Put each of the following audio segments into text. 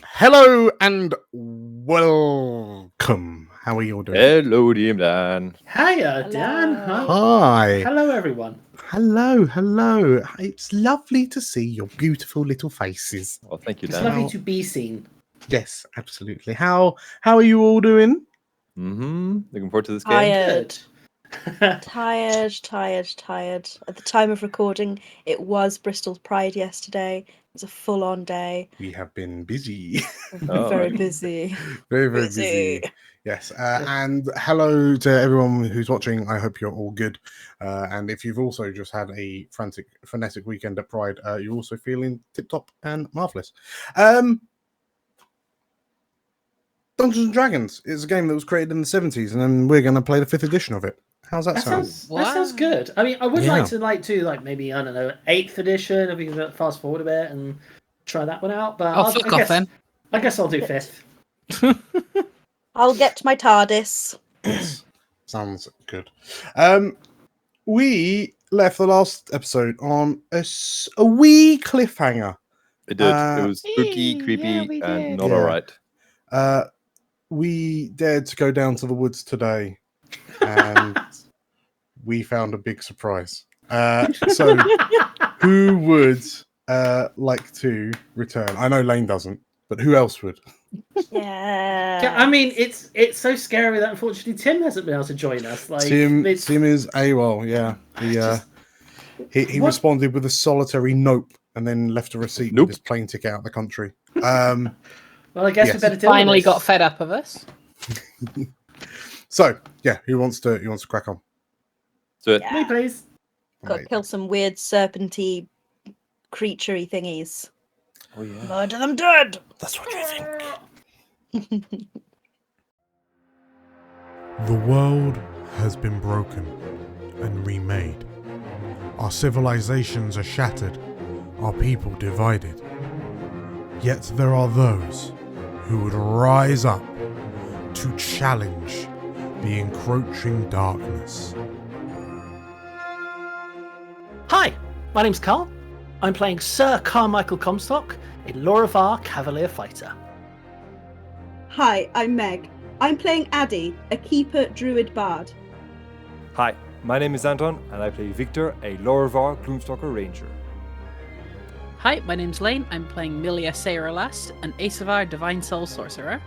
Hello and welcome. How are you all doing? Hello, DM Dan. Hiya, Dan. Hi. Hello, everyone. Hello. It's lovely to see your beautiful little faces. Well, thank you, It's Dan. lovely to be seen. Yes, absolutely. How are you all doing? Looking forward to this game. Good. Tired. At the time of recording, it was Bristol's Pride yesterday. It was a full-on day. We have been busy. Very busy. Very busy. Yes. And hello to everyone who's watching. I hope you're all good. And if you've also just had a frenetic weekend at Pride, you're also feeling tip-top and marvellous. Dungeons and Dragons is a game that was created in the 70s, and then we're going to play the 5th edition of it. How's that sound? That sounds good. I mean, I would like to do maybe, I don't know, 8th edition, if we can fast forward a bit and try that one out. But I guess I'll do 5th. I'll get my TARDIS. Yes. Sounds good. We left the last episode on a wee cliffhanger. It did. It was spooky, creepy, and not alright. We dared to go down to the woods today, and we found a big surprise. So, who would like to return? I know Lane doesn't, but who else would? Yeah. I mean, it's so scary that unfortunately Tim hasn't been able to join us. Tim is AWOL. Yeah, he responded with a solitary nope, and then left a receipt with his plane ticket out of the country. Well, I guess we better deal finally with this. got fed up of us. So, yeah, who wants to crack on? Do it. Me, please. Got to kill some weird serpenty, creaturey thingies. Oh yeah. Murder them dead. That's what you think. The world has been broken and remade. Our civilizations are shattered, our people divided. Yet there are those who would rise up to challenge the encroaching darkness. Hi, my name's Carl. I'm playing Sir Carmichael Comstock, a Lorivar Cavalier Fighter. Hi, I'm Meg. I'm playing Addy, a Keeper Druid Bard. Hi, my name is Anton, and I play Victor, a Lorivar Gloomstalker Ranger. Hi, my name's Lane. I'm playing Millija Sayralast, an Asavar Divine Soul Sorcerer.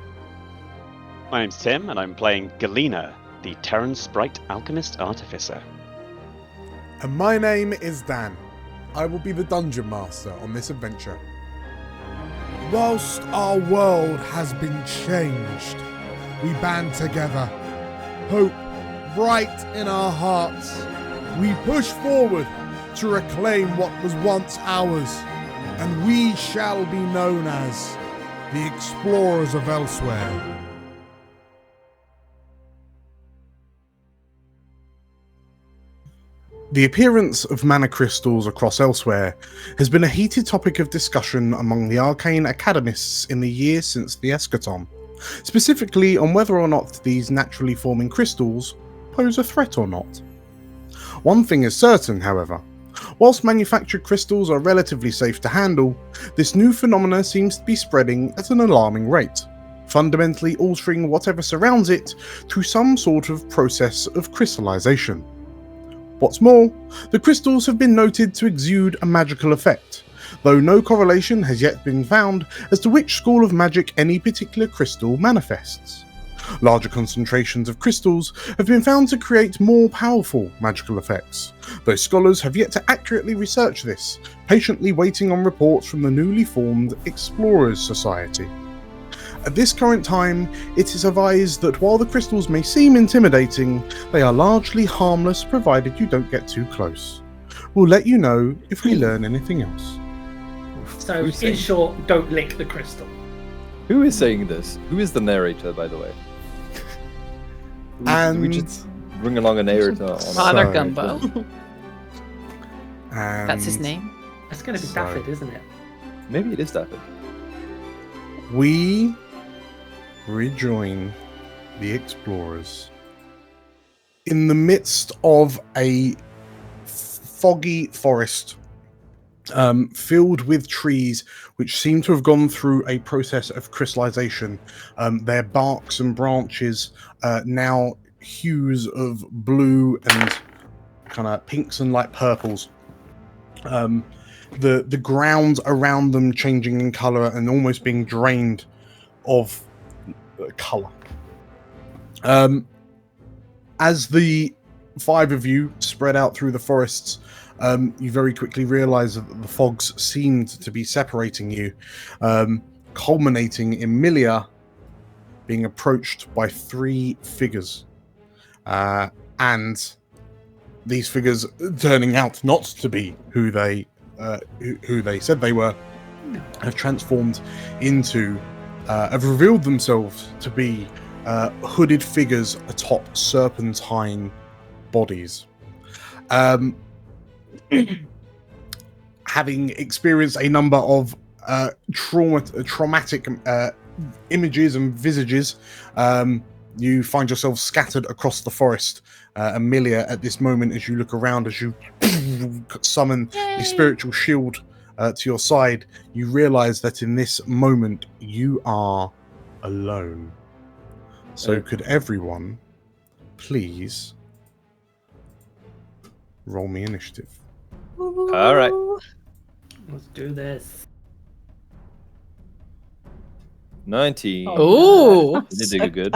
My name's Tim, and I'm playing Galena, the Terran Sprite Alchemist Artificer. And my name is Dan. I will be the Dungeon Master on this adventure. Whilst our world has been changed, we band together. Hope bright in our hearts. We push forward to reclaim what was once ours, and we shall be known as the Explorers of Elsewhere. The appearance of mana crystals across Elsewhere has been a heated topic of discussion among the arcane academists in the years since the Eschaton, specifically on whether or not these naturally forming crystals pose a threat or not. One thing is certain, however. Whilst manufactured crystals are relatively safe to handle, this new phenomena seems to be spreading at an alarming rate, fundamentally altering whatever surrounds it through some sort of process of crystallization. What's more, the crystals have been noted to exude a magical effect, though no correlation has yet been found as to which school of magic any particular crystal manifests. Larger concentrations of crystals have been found to create more powerful magical effects, though scholars have yet to accurately research this, patiently waiting on reports from the newly formed Explorers Society. At this current time, it is advised that while the crystals may seem intimidating, they are largely harmless provided you don't get too close. We'll let you know if we learn anything else. So, in short, don't lick the crystal. Who is saying this? Who is the narrator, by the way? And we just bring along a narrator. Father Gumbo. And That's his name. That's going to be Daffod, isn't it? Maybe it is Daffod. we rejoin the explorers in the midst of a foggy forest filled with trees which seem to have gone through a process of crystallization. Their barks and branches now hues of blue and kind of pinks and light purples. The ground around them changing in color and almost being drained of color. As the 5 of you spread out through the forests, you very quickly realize that the fogs seemed to be separating you, culminating in Millija being approached by 3 figures. And these figures turning out not to be who they said they were, have transformed into, have revealed themselves to be hooded figures atop serpentine bodies. Having experienced a number of traumatic images and visages, you find yourself scattered across the forest. And Millija, at this moment, as you look around, as you summon a spiritual shield to your side, you realize that in this moment you are alone. So could everyone please roll me initiative? All right. Let's do this. 19. Ooh. You did good.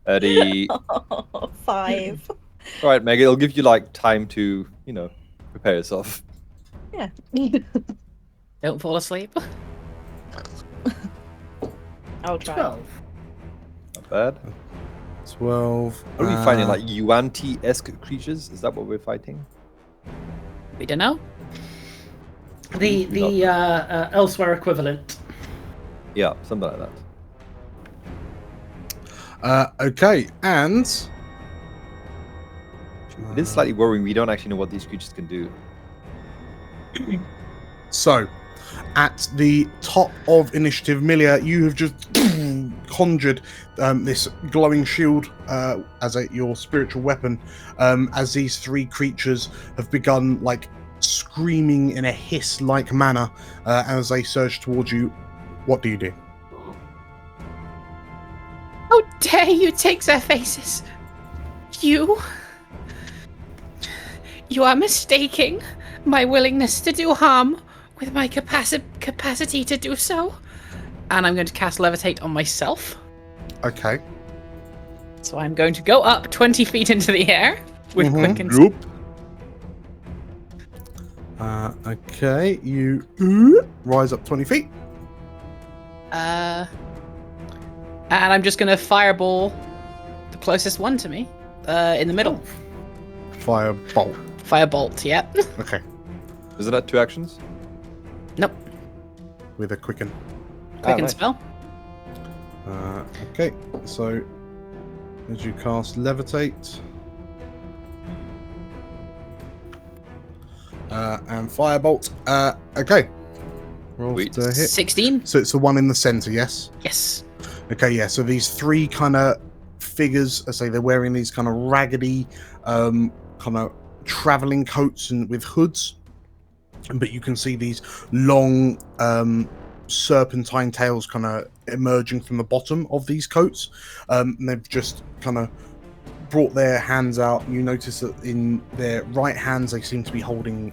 30. 5. All right, Meg, it'll give you like time to, prepare yourself. Yeah. Don't fall asleep. I'll try. 12. Not bad. 12. Are we finding like Yuan-Ti-esque creatures? Is that what we're fighting? We don't know. The elsewhere equivalent. Yeah, something like that. Okay, and It is slightly worrying. We don't actually know what these creatures can do. so at the top of initiative, Millija, you have just conjured this glowing shield as your spiritual weapon, as these 3 creatures have begun like screaming in a hiss-like manner as they surge towards you. What do you do? How dare you take their faces? You are mistaking my willingness to do harm with my capacity to do so. And I'm going to cast Levitate on myself. Okay. So I'm going to go up 20 feet into the air with quicken. Yep. Okay, you rise up 20 feet. And I'm just going to fireball the closest one to me in the middle. Firebolt. Firebolt, yep. Okay. Isn't that 2 actions? Nope. With a quicken. Quicken nice. spell. Okay, so as you cast Levitate and Firebolt. Okay. Roll Sweet. to hit. 16? So it's the one in the center, yes? Yes. Okay, yeah, so these 3 kind of figures, I say they're wearing these kind of raggedy kind of traveling coats and with hoods, but you can see these long serpentine tails kind of emerging from the bottom of these coats, and they've just kind of brought their hands out. You notice that in their right hands they seem to be holding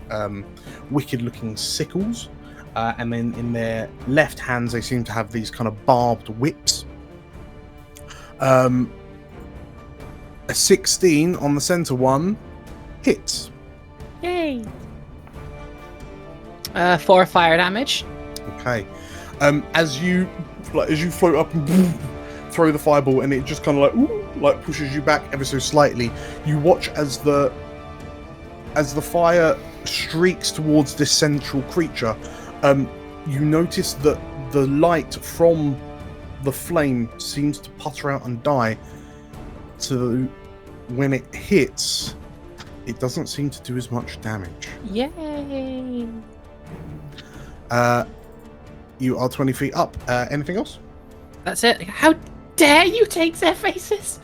wicked looking sickles, and then in their left hands they seem to have these kind of barbed whips. A 16 on the center one hits. Yay. 4 fire damage. Okay. As you float up and throw the fireball, and it just kind of like pushes you back ever so slightly. You watch as the fire streaks towards this central creature. You notice that the light from the flame seems to putter out and die. So when it hits, it doesn't seem to do as much damage. Yay. You are 20 feet up. Anything else? That's it. How dare you take their faces?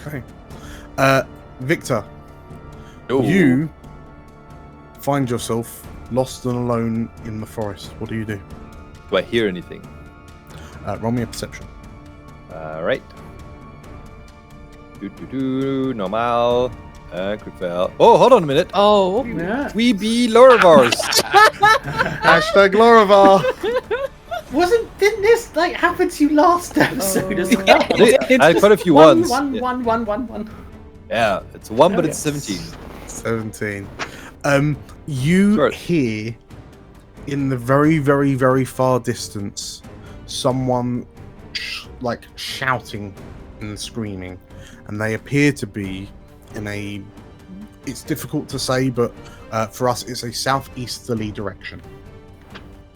Okay. Victor, Ooh. you find yourself lost and alone in the forest. What do you do? Do I hear anything? Roll me a perception. Alright. Normal. Quick fail. Oh, hold on a minute. Oh. Yeah. We be Loravars. Hashtag Lorivar. Didn't this like happen to you last episode as well? I had quite a few ones. One. Yeah, it's 1, but it's yes. 17. 17. You hear in the very, very, very far distance someone shouting and screaming, and they appear to be in a. It's difficult to say, but for us, it's a southeasterly direction.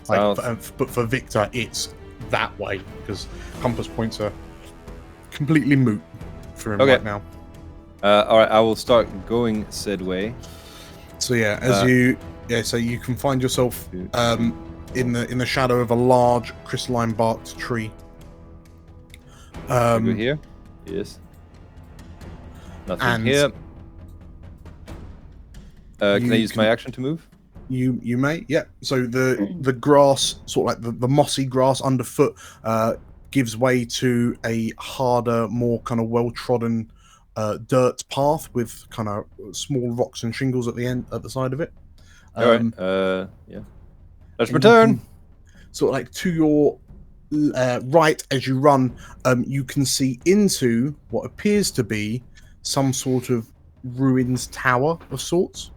But for Victor, it's that way because compass points are completely moot for him right now. All right, I will start going said way. So so you can find yourself in the shadow of a large crystalline barked tree. Go here. Yes. Nothing here. Can I use my action to move? You may, yeah. So the grass, sort of like the mossy grass underfoot, gives way to a harder, more kind of well-trodden dirt path with kind of small rocks and shingles at the side of it. All right. Yeah. Let's return. Sort of like to your right as you run, you can see into what appears to be some sort of ruins tower of sorts.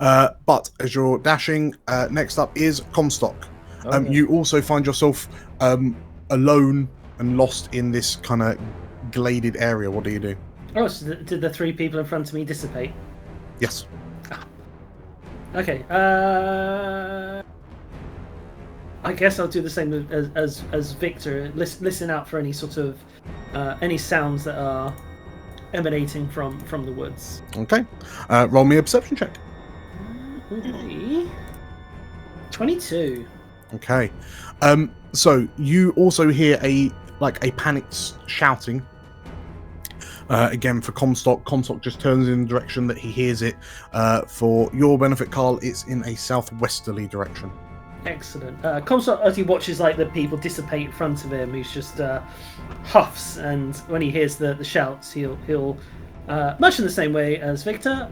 But as you're dashing, next up is Comstock. You also find yourself alone and lost in this kind of gladed area. What do you do? Oh, so did the three people in front of me dissipate? Yes. Okay. I guess I'll do the same as Victor. Listen out for any sort of any sounds that are emanating from the woods. Okay. Roll me a perception check. 22. Okay. So you also hear a panicked shouting. Again for Comstock. Comstock just turns in the direction that he hears it. For your benefit, Carl, it's in a southwesterly direction. Excellent. Comstock, as he watches the people dissipate in front of him, he's just huffs, and when he hears the shouts, he'll much in the same way as Victor,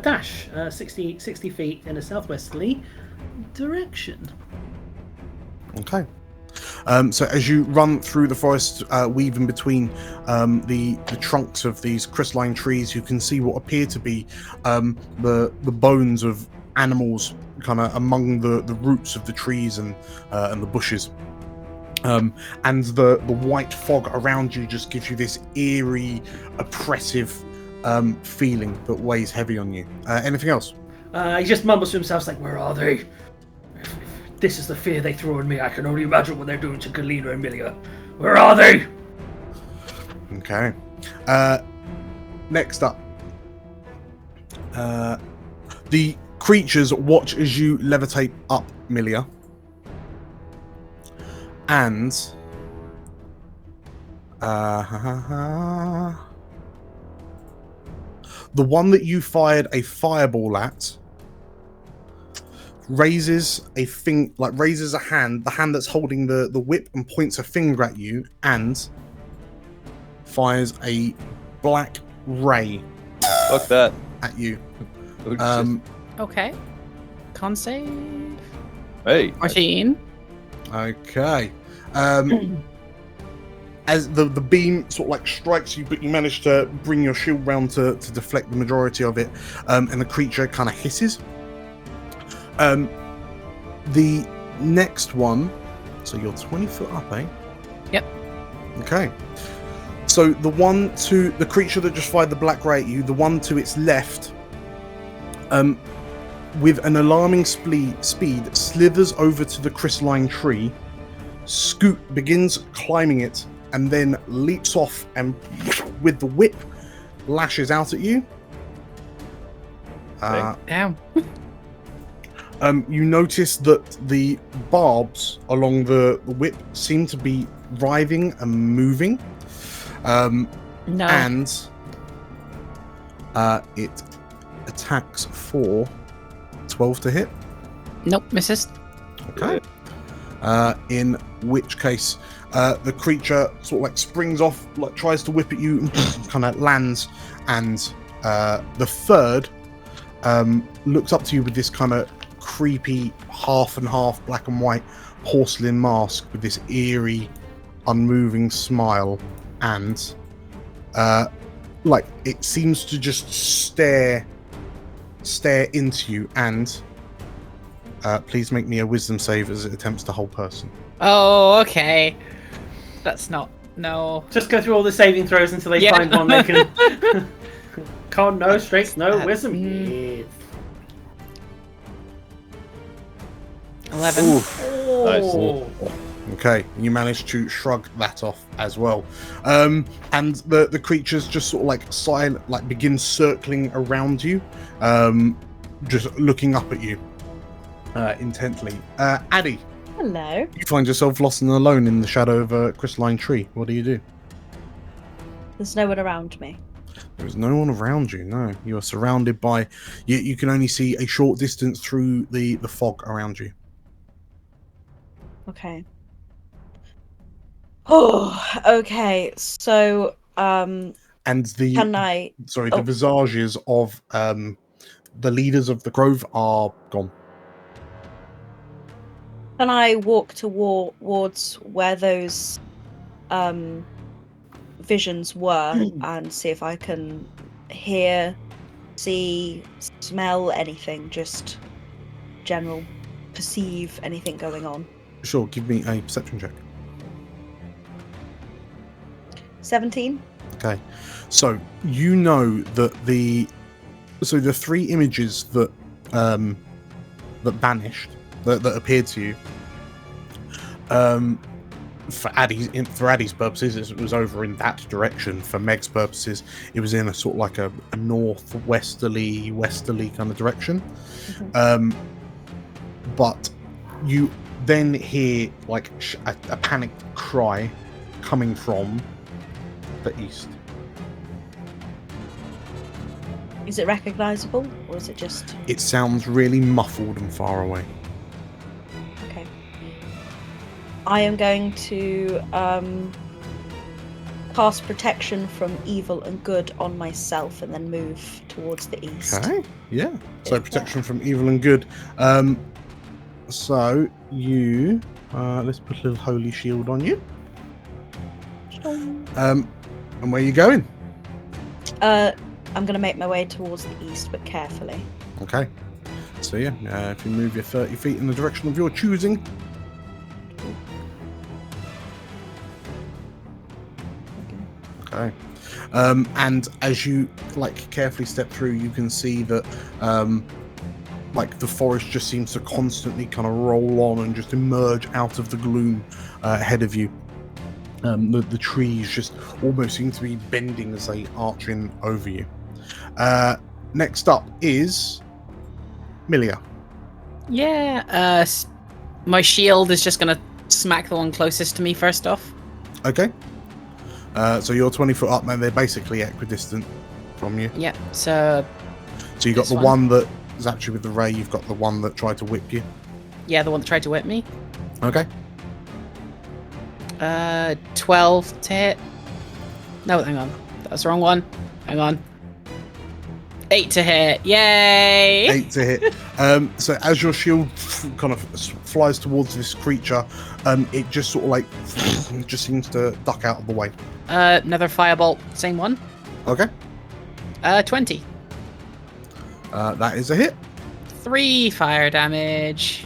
dash 60 feet in a southwesterly direction. Okay. So as you run through the forest, weaving between the trunks of these crystalline trees, you can see what appear to be the bones of animals kind of among the roots of the trees and the bushes. And the white fog around you just gives you this eerie, oppressive feeling that weighs heavy on you. Anything else? He just mumbles to himself, like, "Where are they? If this is the fear they throw on me, I can only imagine what they're doing to Galena and Millija. Where are they?" Okay. Next up. The creatures watch as you levitate up Millija. And the one that you fired a fireball at raises a hand, the hand that's holding the whip, and points a finger at you and fires a black ray. Fuck that. At you. Okay. Con save. Hey. 14. Okay. As the beam sort of strikes you, but you manage to bring your shield round to deflect the majority of it, and the creature kind of hisses. The next one, so you're 20 foot up, eh? Yep. Okay. So the creature that just fired the black ray at you, the one to its left, with an alarming speed, slithers over to the crystalline tree, begins climbing it, and then leaps off and with the whip lashes out at you. Damn. You notice that the barbs along the whip seem to be writhing and moving. No. And it attacks for 12 to hit. Nope, misses. Okay. In which case, the creature sort of like springs off, like tries to whip at you, and kind of lands. And the third looks up to you with this kind of creepy half and half black and white porcelain mask with this eerie, unmoving smile, and like it seems to just stare into you. And please make me a wisdom save as it attempts to hold person. Oh, okay. That's not... No. Just go through all the saving throws until they find one they can... Con, no, strength, no, wisdom. Yes. 11. Oh. Okay, you managed to shrug that off as well. And the creatures just sort of like silent, like begin circling around you, just looking up at you intently. Addy, Hello. you find yourself lost and alone in the shadow of a crystalline tree. What do? There's no one around me. There is no one around you. No, you are surrounded by. You can only see a short distance through the fog around you. Okay. Oh, okay. So, And the can I? the visages of the leaders of the grove are gone. Can I walk towards where those visions were and see if I can hear, see, smell anything? Just general, perceive anything going on. Sure, give me a perception check. 17. Okay, so you know that the three images that vanished, that appeared to you, for Addy's purposes it was over in that direction. For Meg's purposes it was in a sort of like a northwesterly kind of direction. But you then hear like a panicked cry coming from the east. Is it recognizable, or is it just... It sounds really muffled and far away. Okay. I am going to cast protection from evil and good on myself and then move towards the east. Okay, yeah. So protection from evil and good. So you... let's put a little holy shield on you. And where are you going? I'm going to make my way towards the east, but carefully. Okay. So yeah, if you move your 30 feet in the direction of your choosing. Okay. And as you like carefully step through, you can see that like the forest just seems to constantly kind of roll on and just emerge out of the gloom ahead of you. The trees just almost seem to be bending as they arch in over you. Next up is Millija. Yeah, my shield is just gonna smack the one closest to me first off. Okay. So you're 20 foot up, and they're basically equidistant from you. Yeah, so you got the one that is actually with the ray, you've got the one that tried to whip you. Yeah, the one that tried to whip me. Okay. 12 to hit. No, hang on. That was the wrong one. Hang on. 8 to hit. Yay! 8 to hit. So as your shield kind of flies towards this creature, it just sort of like just seems to duck out of the way. Another firebolt. Same one. Okay. 20. That is a hit. 3 fire damage.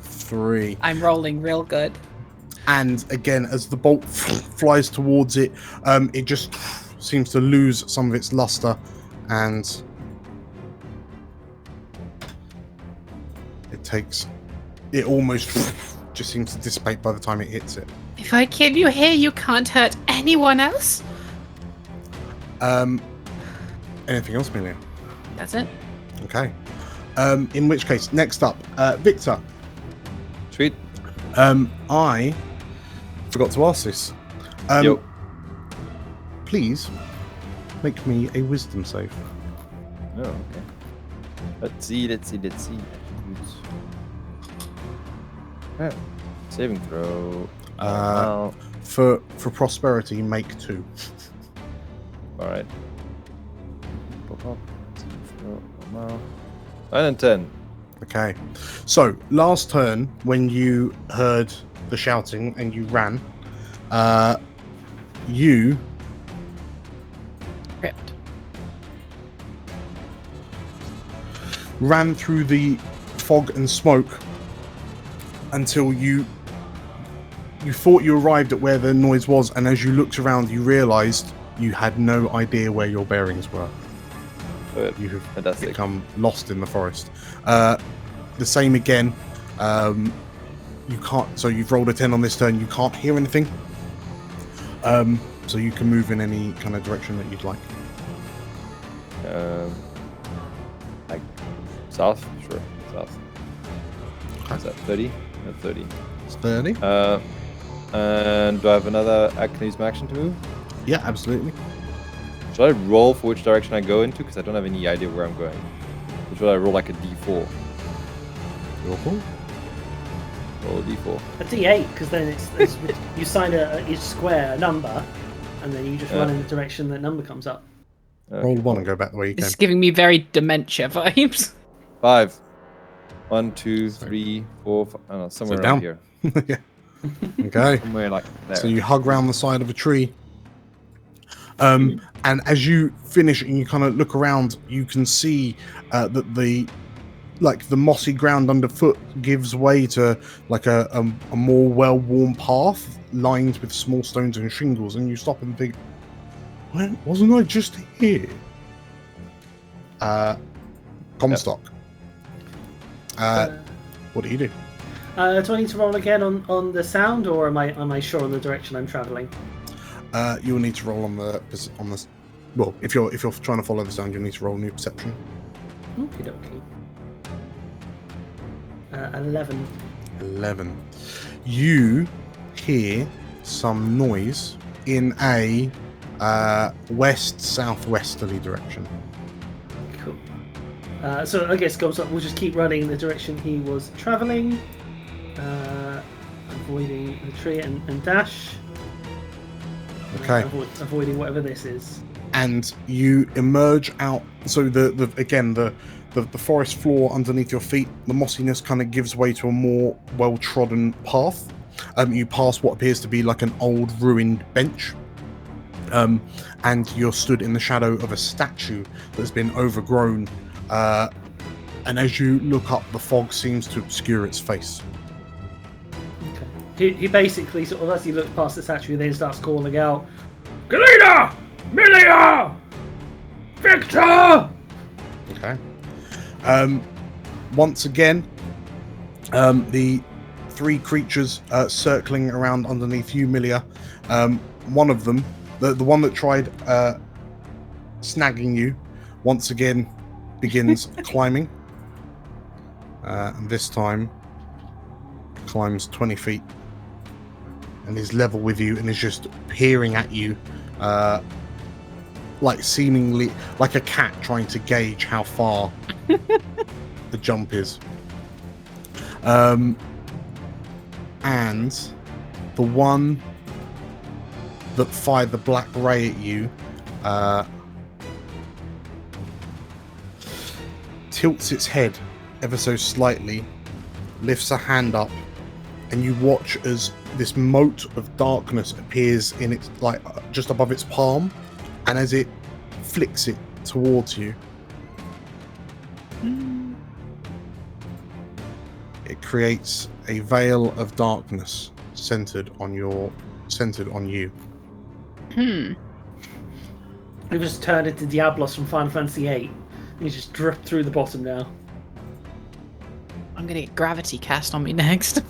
3. I'm rolling real good. And again, as the bolt flies towards it, it just seems to lose some of its luster, and it almost just seems to dissipate by the time it hits it. If I kill you here, you can't hurt anyone else. Anything else, Millija? That's it. Okay. In which case, next up, Victor. Sweet. I forgot to ask this. Yo. Please make me a wisdom save. Oh, okay. Let's see. Yeah. Saving throw. For prosperity, make 2. Alright. 9 and 10. Okay. So last turn, when you heard the shouting and you ran, you Ripped. ran through the fog and smoke until you thought you arrived at where the noise was, and as you looked around, you realized you had no idea where your bearings were. You have Fantastic. become lost in the forest. The same again. You can't. So you've rolled a 10 on this turn. You can't hear anything. So you can move in any kind of direction that you'd like. Like south, sure, south. Okay. Is that 30? No, 30. It's 30. And do I have another? I can use my action to move. Yeah, absolutely. Should I roll for which direction I go into? Because I don't have any idea where I'm going. Or should I roll like a d4? Your call. Roll a d4. A D8, because then it's you sign each square a number, and then you just run in the direction that number comes up. Roll 1 and go back the way you This came. is giving me very dementia vibes. 5. 1, 2, 3, 4, 5. Oh, no, somewhere So around down. here. Yeah. Okay. Somewhere like there. So you hug round the side of a tree. And as you finish and you kind of look around, you can see that the mossy ground underfoot gives way to like a more well-worn path lined with small stones and shingles, and you stop and think, "When wasn't I just here?" Comstock. What do you do? Do I need to roll again on the sound, or am I sure on the direction I'm travelling? You'll need to roll on the. Well, if you're trying to follow the sound, you'll need to roll new perception. Okie dokie. 11. 11. You hear some noise in a west-southwesterly direction. Cool. So I guess we'll just keep running in the direction he was travelling, avoiding the tree and dash. Okay. Avoiding whatever this is. And you emerge out. So the forest floor underneath your feet, the mossiness kind of gives way to a more well-trodden path. You pass what appears to be like an old ruined bench. And you're stood in the shadow of a statue that's been overgrown. And as you look up, the fog seems to obscure its face. Okay. He basically sort of, as he looks past the statue, then starts calling out, "Galena! Millija! Victor!" Okay. Once again, the 3 creatures circling around underneath you, Millija. One of them, the one that tried snagging you, once again begins climbing. And this time climbs 20 feet and is level with you and is just peering at you, like seemingly like a cat trying to gauge how far the jump is. And the one that fired the black ray at you tilts its head ever so slightly, lifts a hand up, and you watch as this mote of darkness appears in its, like, just above its palm, and as it flicks it towards you, it creates a veil of darkness centered on you. We've just turned into Diablos from Final Fantasy VIII. He's just dripped through the bottom now. I'm gonna get gravity cast on me next.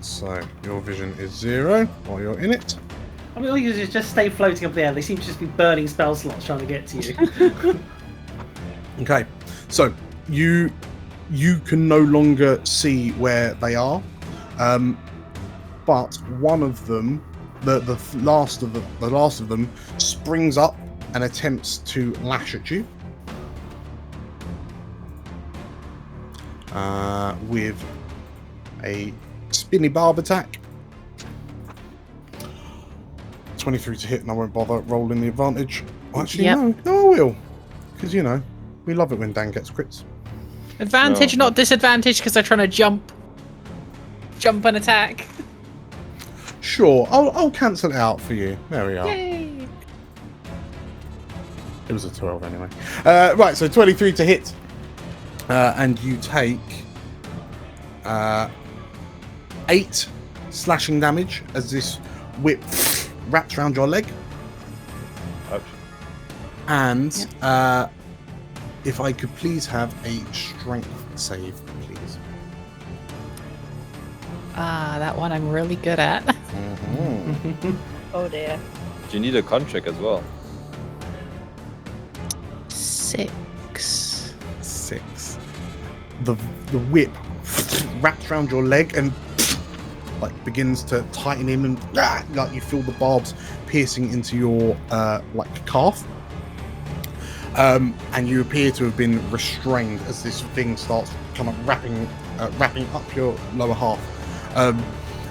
So your vision is 0 while you're in it. I mean, all you do is just stay floating up there. They seem to just be burning spell slots trying to get to you. Okay, so you can no longer see where they are, but one of them, the last of them, springs up and attempts to lash at you. with a spinny barb attack. 23 to hit, and I won't bother rolling the advantage. Actually, no, I will. Because, we love it when Dan gets crits. Advantage, not disadvantage, because they're trying to jump and attack. Sure, I'll cancel it out for you. There we are. Yay! It was a 12 anyway. Right, so 23 to hit. And you take 8 slashing damage as this whip wraps around your leg. Ouch. And if I could please have a strength save, please. That one I'm really good at. Mm-hmm. Oh dear. Do you need a con check as well? 6. 6. The whip wraps around your leg and begins to tighten in, and you feel the barbs piercing into your calf. And you appear to have been restrained as this thing starts kind of wrapping up your lower half.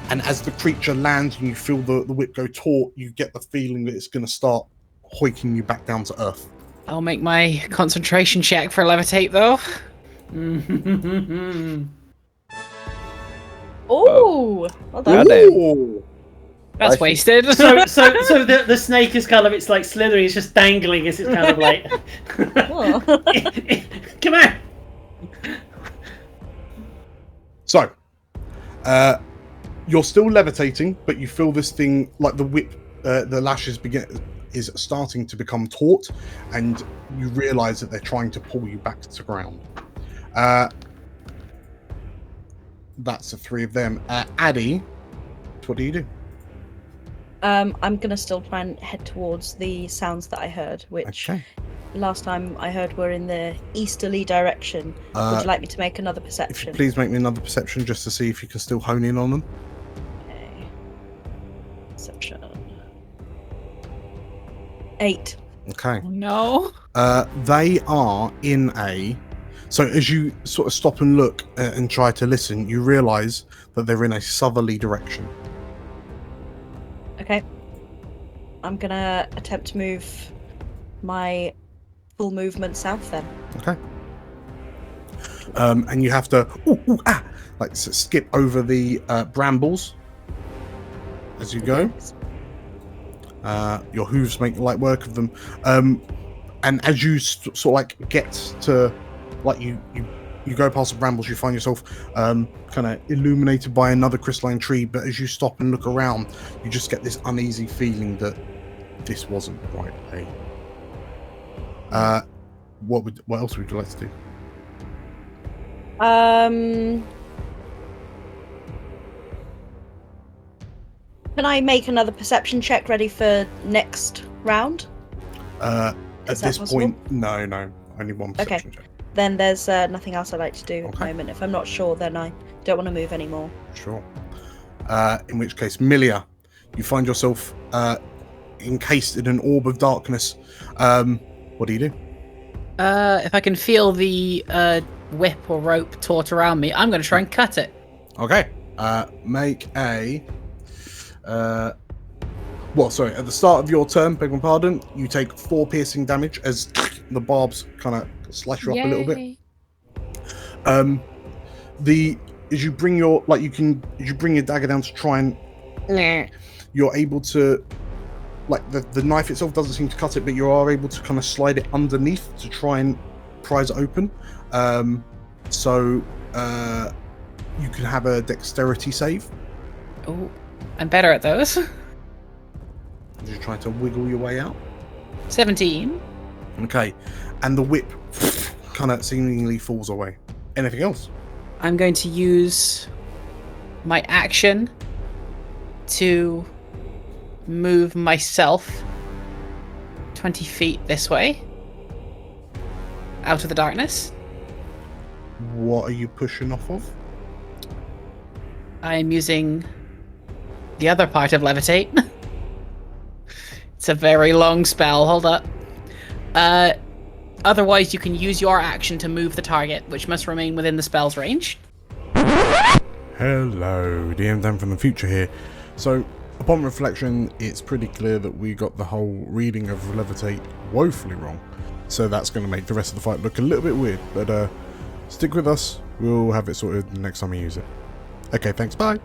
And as the creature lands and you feel the whip go taut, you get the feeling that it's going to start hoiking you back down to earth. I'll make my concentration check for levitate, though. Oh, well done. Goddamn. That's wasted. So the snake is kind of, it's like slithering, it's just dangling as it's kind of like, come on. So, you're still levitating, but you feel this thing, like the whip, the lashes is starting to become taut, and you realise that they're trying to pull you back to ground. That's the 3 of them. Addy, what do you do? I'm gonna still try and head towards the sounds that I heard, which last time I heard were in the easterly direction. Would you like me to make another perception? If you please make me another perception just to see if you can still hone in on them. Okay. Perception. 8. Okay. Oh, no. They are in a... So as you sort of stop and look and try to listen, you realise that they're in a southerly direction. Okay. I'm gonna attempt to move my full movement south then. Okay. And you have to skip over the brambles as you go. Your hooves make light work of them. And as you get to, you go past the brambles, you find yourself kind of illuminated by another crystalline tree, but as you stop and look around, you just get this uneasy feeling that this wasn't the right way. What else would you like to do? Can I make another perception check ready for next round? At this possible? point, no, only one perception check. Then there's nothing else I'd like to do at the moment. If I'm not sure, then I don't want to move anymore. Sure. In which case, Millija, you find yourself encased in an orb of darkness. What do you do? If I can feel the whip or rope taut around me, I'm going to try and cut it. Okay. Make a... at the start of your turn, beg my pardon, you take 4 piercing damage as the barbs kind of slash you up a little bit. As you bring your dagger down to try and you're able to, the knife itself doesn't seem to cut it, but you are able to kind of slide it underneath to try and prise it open. So you can have a dexterity save. Oh, I'm better at those. As you try to wiggle your way out. 17. Okay, and the whip kind of seemingly falls away. Anything else? I'm going to use my action to move myself 20 feet this way out of the darkness. What are you pushing off of? I am using the other part of levitate. It's a very long spell. Hold up. Otherwise, you can use your action to move the target, which must remain within the spell's range. Hello, DM Dan from the future here. So, upon reflection, it's pretty clear that we got the whole reading of Levitate woefully wrong. So that's going to make the rest of the fight look a little bit weird. But stick with us. We'll have it sorted next time we use it. Okay, thanks. Bye.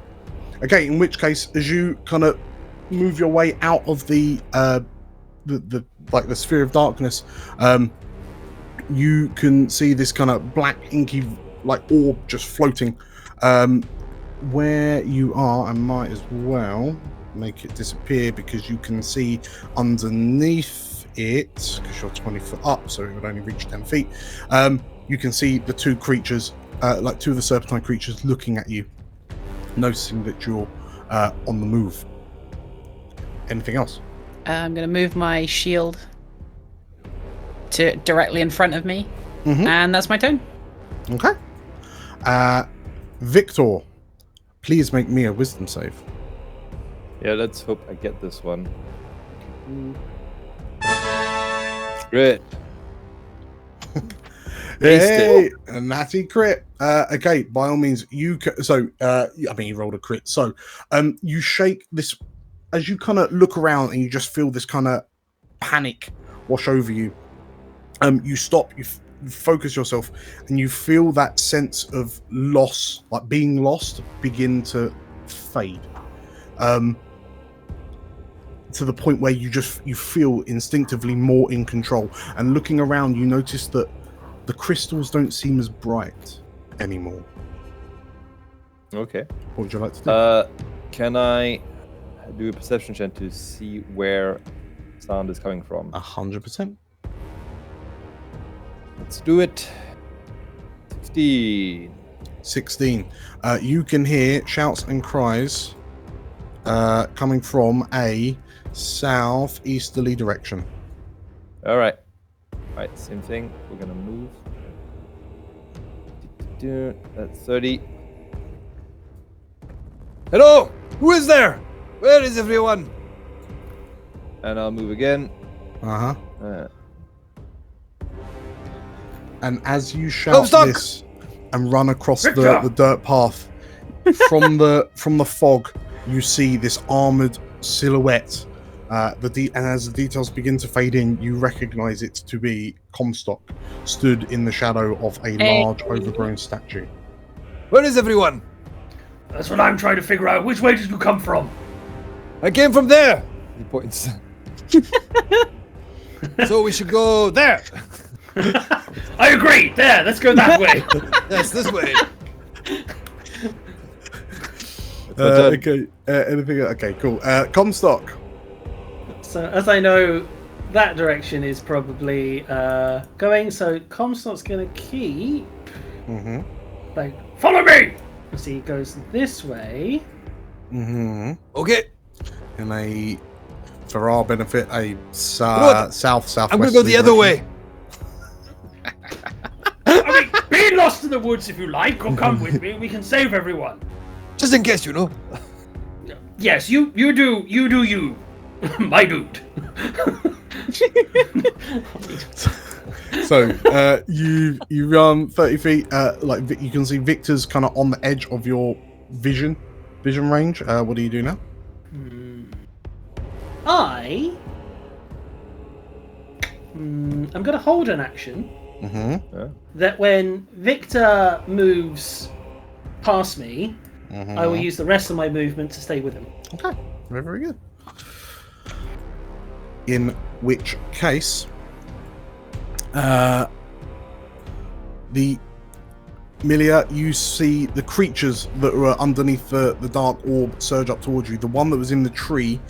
Okay, in which case, as you kind of move your way out of the sphere of darkness, you can see this kind of black inky orb just floating. Where you are, I might as well make it disappear because you can see underneath it, because you're 20 foot up, so it would only reach 10 feet. You can see the two creatures, two of the serpentine creatures looking at you, noticing that you're on the move. Anything else? I'm going to move my shield to directly in front of me, and that's my turn. Okay. Victor, please make me a wisdom save. Yeah, let's hope I get this one. Great. Hey, a natty crit. Okay, by all means, you you rolled a crit. So, you shake this as you kind of look around and you just feel this kind of panic wash over you. You stop, you focus yourself, and you feel that sense of loss, like being lost, begin to fade. To the point where you feel instinctively more in control. And looking around, you notice that the crystals don't seem as bright anymore. Okay. What would you like to do? Can I do a perception check to see where sound is coming from? 100%. Let's do it. 16. You can hear shouts and cries coming from a southeasterly direction. All right. Same thing. We're gonna move. That's 30. Hello! Who is there? Where is everyone? And I'll move again. And as you shout this and run across the dirt path, from the fog, you see this armored silhouette. And as the details begin to fade in, you recognize it to be Comstock, stood in the shadow of a large, overgrown statue. Where is everyone? That's what I'm trying to figure out. Which way did you come from? I came from there. He points. So we should go there. I agree. There. Let's go that way. Yes, this way. Okay. Anything? Okay. Cool. Comstock. So as I know, that direction is probably going. So Comstock's gonna keep. Follow me. So he goes this way. Okay. And for our benefit, south-southwest. I'm gonna go the other way. I mean, be lost in the woods if you like, or come with me. We can save everyone. Just in case, you know. Yes, you do you, my dude. So you run 30 feet. You can see Victor's kind of on the edge of your vision range. What do you do now? I'm gonna hold an action. That when Victor moves past me, I will use the rest of my movement to stay with him. Okay, very, very good. In which case, Millija, you see the creatures that were underneath the dark orb surge up towards you. The one that was in the tree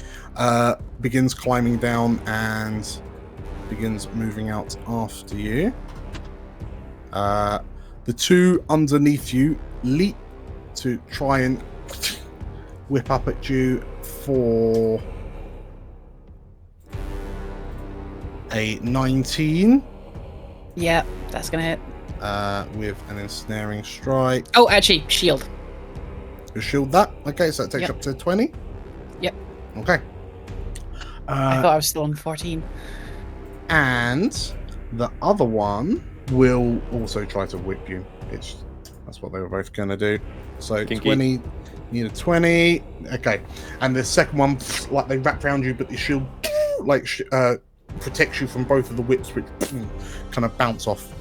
begins climbing down and begins moving out after you. The two underneath you leap to try and whip up at you for a 19. Yeah, that's gonna hit. With an ensnaring strike. Oh, actually, shield. You shield that. Okay, so that takes up to 20. Yep. Okay. I thought I was still on 14. And The other one will also try to whip you. That's what they were both going to do. So Kinky. 20, need a 20. Okay. And the second one, like they wrap around you, but the shield like protects you from both of the whips, which kind of bounce off.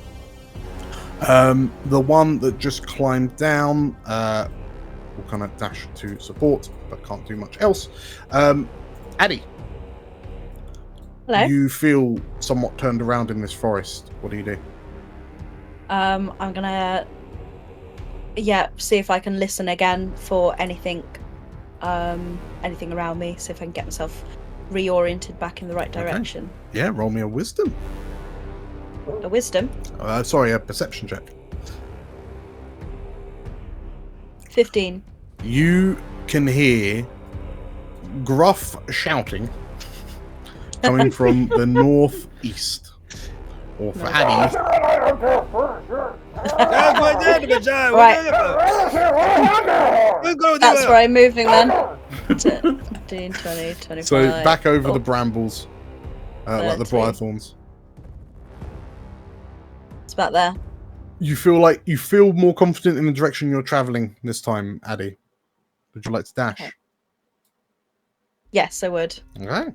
The one that just climbed down will kind of dash to support, but can't do much else. Addy. Hello. You feel somewhat turned around in this forest. What do you do? I'm gonna see if I can listen again for anything around me, see if I can get myself reoriented back in the right direction. Okay. Yeah, roll me a wisdom. A wisdom? Sorry, a perception check. 15. You can hear gruff shouting coming from the northeast. Or for Addy, That's where I'm moving then. 15, 20, 25. so back over the brambles, like the 30. briar thorns. It's about there. You feel more confident in the direction you're traveling this time, Addy. Would you like to dash? Okay. Yes, I would. Okay.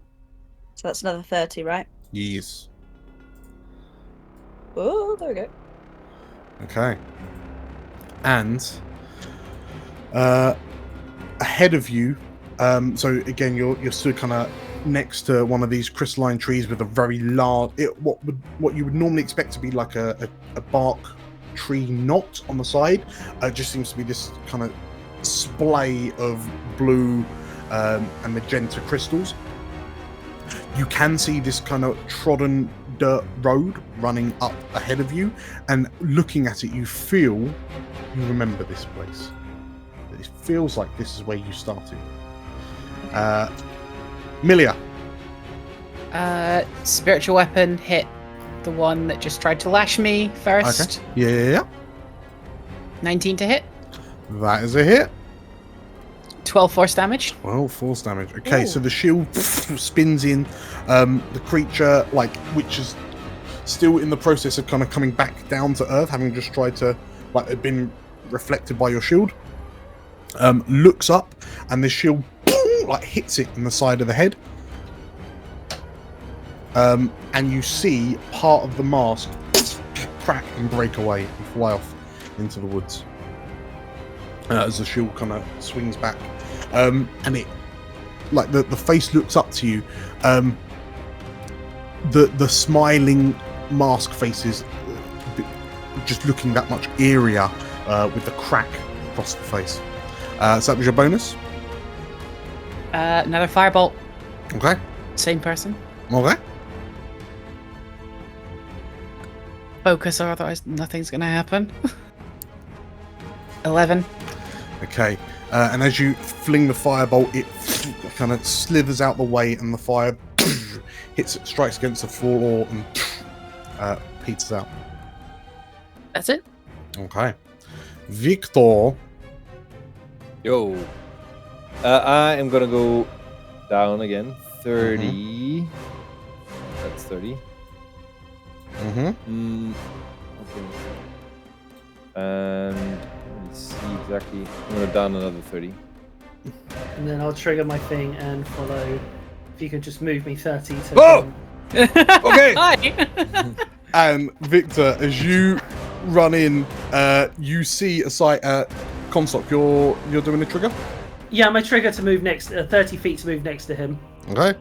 So that's another 30, right? Yes. Oh, there we go. Okay. And ahead of you, so again, you're stood kind of next to one of these crystalline trees with a very large, what you would normally expect to be like a bark tree knot on the side. Just seems to be this kind of splay of blue and magenta crystals. You can see this kind of trodden dirt road running up ahead of you, and looking at it, you remember this place. It feels like this is where you started. Millija. Spiritual weapon hit the one that just tried to lash me first. Okay. Yeah. 19 to hit. That is a hit. 12 force damage. 12 force damage. Okay, Ooh. so the shield spins in. The creature, which is still in the process of kind of coming back down to earth, having just tried to, had been reflected by your shield, looks up, and the shield hits it in the side of the head. And you see part of the mask crack and break away and fly off into the woods as the shield kind of swings back. And it, the face looks up to you. The smiling mask faces just looking that much eerier with the crack across the face. So that was your bonus. Another firebolt. Okay. Same person. Okay. Focus, or otherwise nothing's gonna happen. 11. Okay. And as you fling the firebolt, it kind of slithers out the way, and the fire strikes against the floor and peters out. That's it. Okay. Victor. Yo. I am gonna go down again. 30. That's 30. Mm-hmm. Okay. And let me see exactly. I'm gonna down another 30. And then I'll trigger my thing and follow. If you could just move me 30 to. Oh! Okay. Hi. And Victor, as you run in, you see a sight. Comstock, you're doing a trigger. Yeah, my trigger to move next, 30 feet to move next to him. Okay.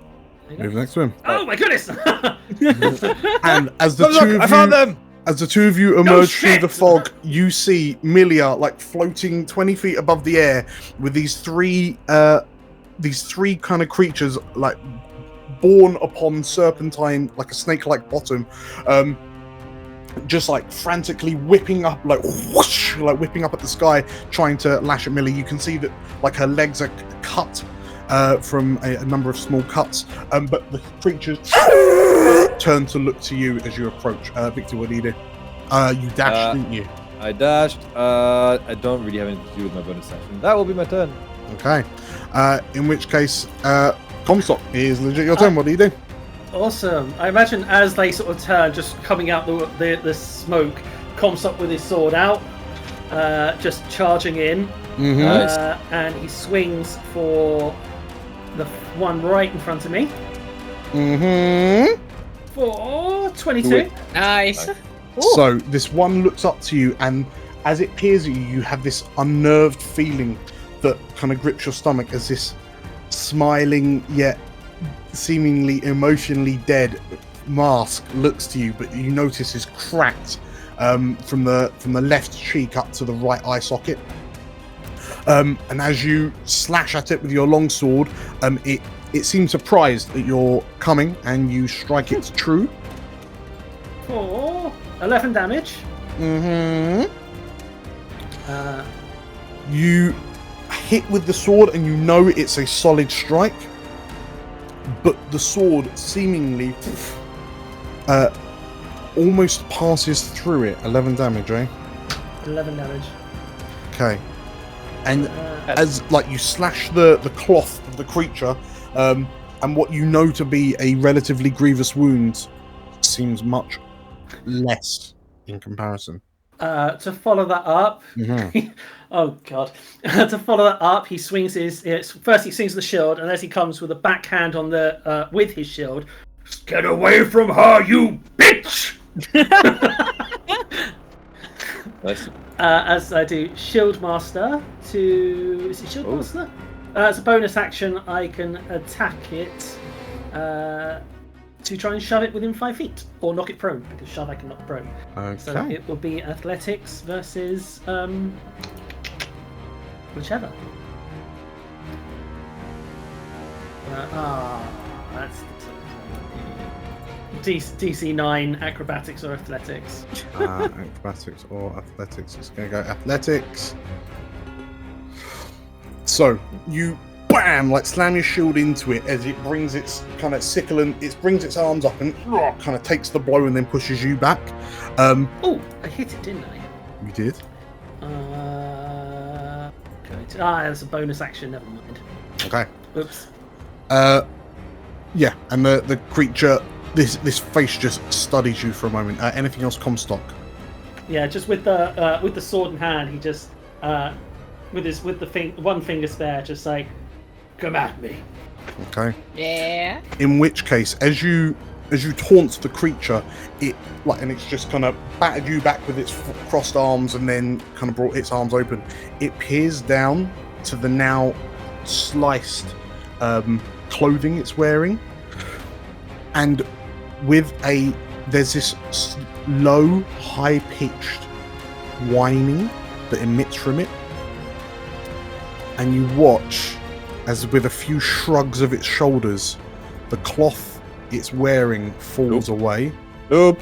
There you go. Move next to him. Oh my goodness! And as the two of I found them. As the two of you emerge through shit! the fog, you see Millija floating 20 feet above the air with these three kind of creatures borne upon serpentine, like a snake-like bottom, just frantically whipping up, whoosh, whipping up at the sky, trying to lash at Millie. You can see that her legs are cut from a number of small cuts, but the creatures turn to look to you as you approach. Victor, what do? You dashed, didn't you? I dashed. I don't really have anything to do with my bonus action. That will be my turn. Okay. In which case, Comstock is legit your turn. What do you do? Awesome. I imagine as they sort of turn, just coming out the smoke, Comstock with his sword out, just charging in, and he swings for the one right in front of me. For 22. Nice. So this one looks up to you, and as it peers at you, you have this unnerved feeling that kind of grips your stomach as this smiling yet seemingly emotionally dead mask looks to you, but you notice is cracked from the left cheek up to the right eye socket. And as you slash at it with your longsword, it seems surprised that you're coming, and you strike it true. For 11 damage. You hit with the sword, and you know it's a solid strike, but the sword seemingly almost passes through it. 11 damage, eh? 11 damage. Okay. And as like you slash the cloth of the creature, and what you know to be a relatively grievous wound seems much less in comparison. To follow that up, oh god! To follow that up, he swings first he swings the shield, and as he comes with a backhand on the with his shield, get away from her, you bitch! Nice. As I do Shield Master to... Is it Shield Master? As a bonus action, I can attack it to try and shove it within 5 feet, or knock it prone, because shove I can knock prone. Okay. So it will be athletics versus whichever. That's DC 9 acrobatics or athletics. Acrobatics or athletics. It's going to go athletics. So you bam, like slam your shield into it as it brings its kind of sickle and it brings its arms up and kind of takes the blow and then pushes you back. Oh, I hit it, didn't I? You did. That's a bonus action. Never mind. Okay. Oops. Yeah, and the creature, this face just studies you for a moment. Anything else, Comstock? Yeah, just with the sword in hand, he just with the one finger spare, just like, come at me. Okay. Yeah. In which case, as you taunt the creature, and it's just kind of battered you back with its crossed arms and then kind of brought its arms open. It peers down to the now sliced clothing it's wearing, and there's this low, high-pitched whining that emits from it, and you watch as with a few shrugs of its shoulders, the cloth it's wearing falls away. Nope.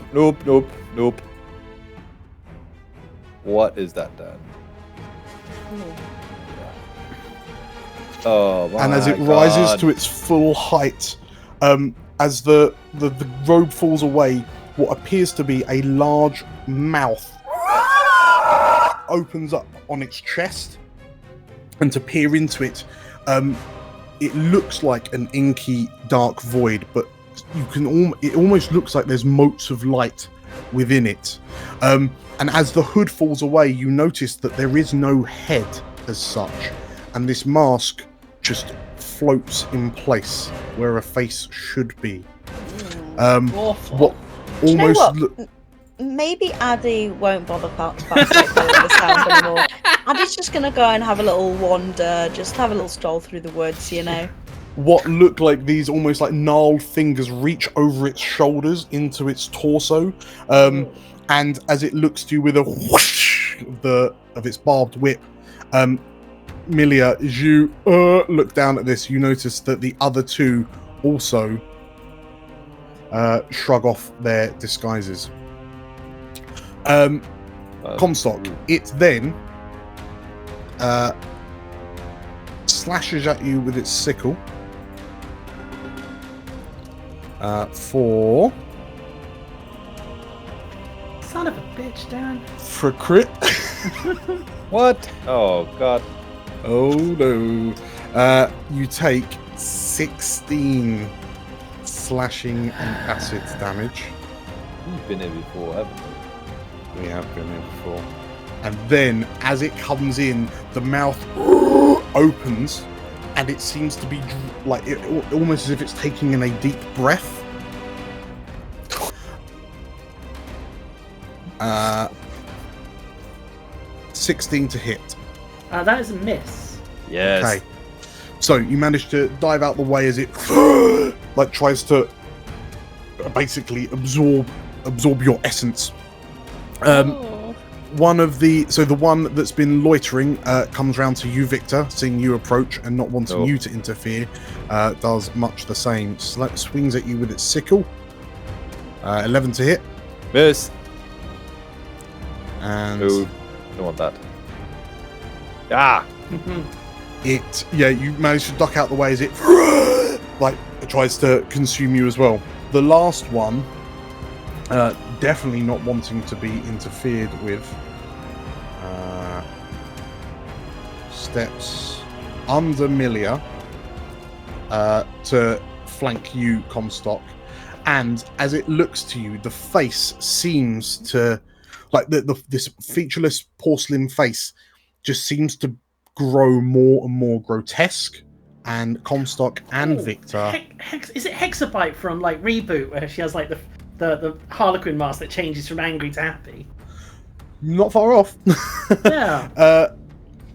What is that, Dan? Oh my God. And as it rises to its full height, as the robe falls away, what appears to be a large mouth opens up on its chest, and to peer into it, it looks like an inky dark void, but it almost looks like there's motes of light within it. And as the hood falls away, you notice that there is no head as such, and this mask just floats in place where a face should be. Awful. What Do you know almost what? Maybe Addy won't bother the sound anymore. Addy's just gonna go and have a little wander, just have a little stroll through the woods, you know. what look like these almost like gnarled fingers reach over its shoulders into its torso, and as it looks to you with a whoosh of its barbed whip, Millija, as you look down at this, you notice that the other two also shrug off their disguises. Comstock, it then slashes at you with its sickle for Son of a bitch, Dan. for a crit. What? Oh God. Oh no. You take 16 slashing slashing and acid damage. We've been here before, haven't we? We have been here before. And then, as it comes in, the mouth opens, and it seems to be like almost as if it's taking in a deep breath. 16 to hit. That is a miss. Yes. Okay. So you manage to dive out the way as it like tries to basically absorb your essence. One of the one that's been loitering comes round to you, Victor, seeing you approach and not wanting you to interfere. Does much the same. Swings at you with its sickle. 11 to hit. Miss. And No, don't want that. Ah! you manage to duck out the way as it like it tries to consume you as well. The last one, definitely not wanting to be interfered with, steps under Millija to flank you, Comstock, and as it looks to you, the face seems to like this featureless porcelain face just seems to grow more and more grotesque, and Comstock and Victor. Is it Hexabite from like Reboot, where she has like the Harlequin mask that changes from angry to happy? Not far off. Yeah.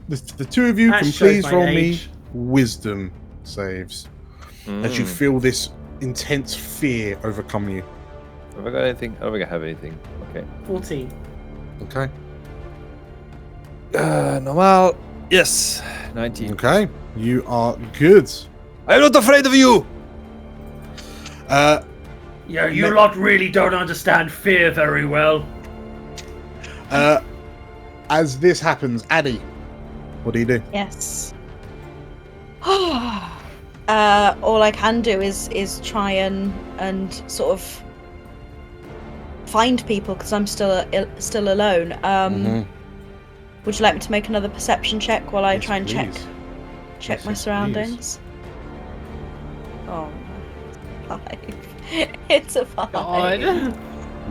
The two of you That can shows please my roll age. me wisdom saves as you feel this intense fear overcome you. Have I got anything? I don't think I have anything. Okay. 14. Okay. Normal. Yes. 19. Okay. You are good. I'm not afraid of you! Yeah, you lot really don't understand fear very well. As this happens, Addy, what do you do? Yes. All I can do is try and sort of find people because I'm still alone. Would you like me to make another perception check while I Yes, try and please. check my Yes, surroundings? Oh, 5. It's a 5. God.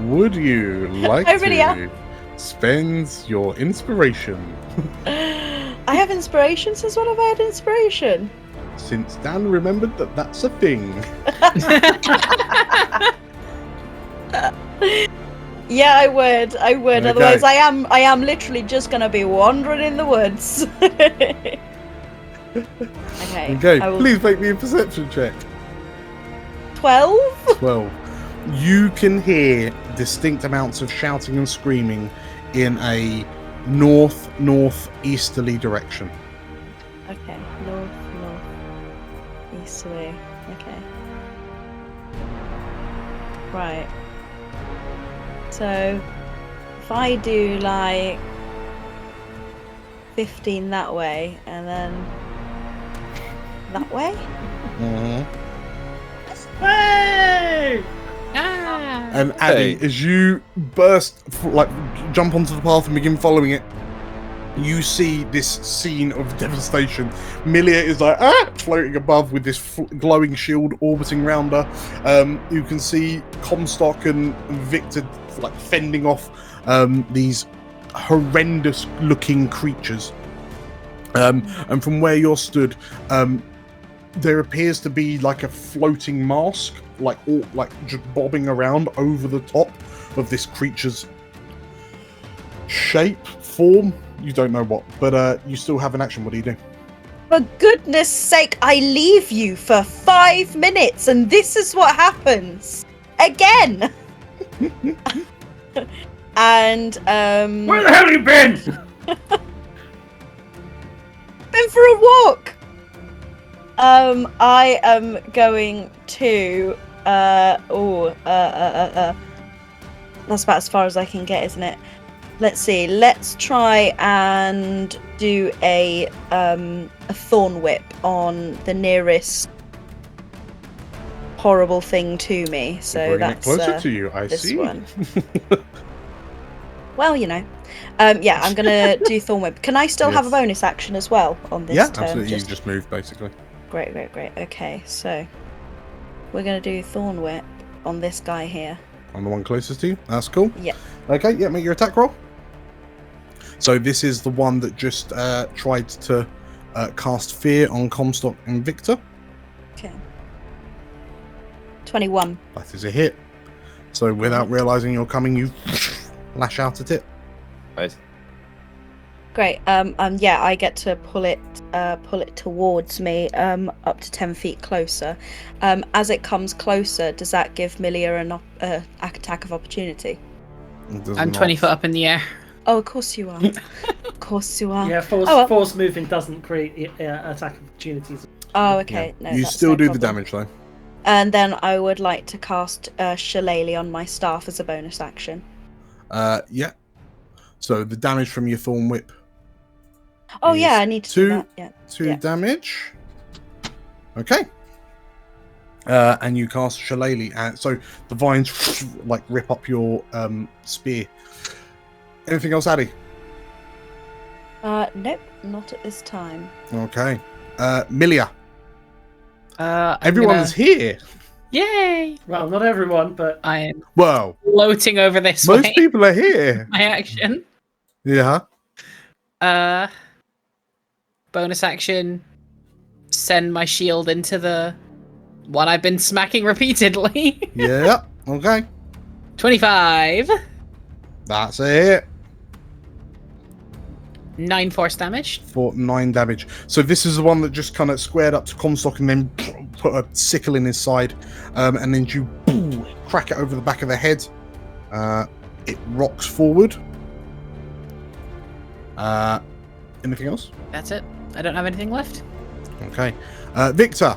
Would you like I really to am. spend your inspiration? I have inspiration. Since when have I had inspiration? Since Dan remembered that that's a thing. Yeah, I would. Okay. Otherwise, I am literally just gonna be wandering in the woods. Okay. Okay, I will- please make me a perception check. 12. 12. You can hear distinct amounts of shouting and screaming in a northeasterly direction. Okay, north, easterly. Okay. Right. So, if I do like 15 that way, and then that way? Hey! Ah. And Addy, Hey. as you jump onto the path and begin following it, you see this scene of devastation. Millija is like floating above with this glowing shield orbiting round her. You can see Comstock and Victor like fending off these horrendous looking creatures. And from where you're stood, there appears to be like a floating mask, like just bobbing around over the top of this creature's shape, form. You don't know what, but you still have an action. What do you do? For goodness sake, I leave you for 5 minutes, and this is what happens again. And Where the hell have you been? been for a walk. I am going to that's about as far as I can get, isn't it? Let's see. Let's try and do a thorn whip on the nearest horrible thing to me. So Bring that's it closer to you. I this see. one. Well, you know. Yeah, I'm gonna do thorn whip. Can I still have a Yes. bonus action as well on this Yeah, turn? absolutely. You just moved basically. Great. Okay, so We're gonna do Thorn Whip on this guy here. On the one closest to you. That's cool. Yeah. Okay, yeah, make your attack roll. So this is the one that just tried to cast fear on Comstock and Victor. Okay. 21. That is a hit. So without realizing you're coming, you lash out at it. Nice. Great. Yeah, I get to pull it towards me, up to 10 feet closer. As it comes closer, does that give Millija an attack of opportunity? It does I'm not. 20 foot up in the air. Oh, of course you are. Of course you are. Yeah, force movement doesn't create attack opportunities. Oh, okay. Yeah. No, You that's still no do the problem. damage though. And then I would like to cast Shillelagh on my staff as a bonus action. Yeah. So the damage from your Thorn Whip. Oh is yeah, I need to do that. Yeah. 2 Yeah. damage. Okay. And you cast Shillelagh, and so the vines like rip up your spear. Anything else, Addy? Nope, not at this time. Okay. Millija. I'm Everyone's here. Yay! Well, not everyone, but I am Well, floating over this most way. people are here. My action. Yeah. Bonus action. Send my shield into the one I've been smacking repeatedly. Yeah. Okay. 25. That's a hit. 9 force damage. For 9 damage. So this is the one that just kind of squared up to Comstock and then put a sickle in his side, and then you crack it over the back of the head. It rocks forward. Anything else? That's it. I don't have anything left. Okay. Victor,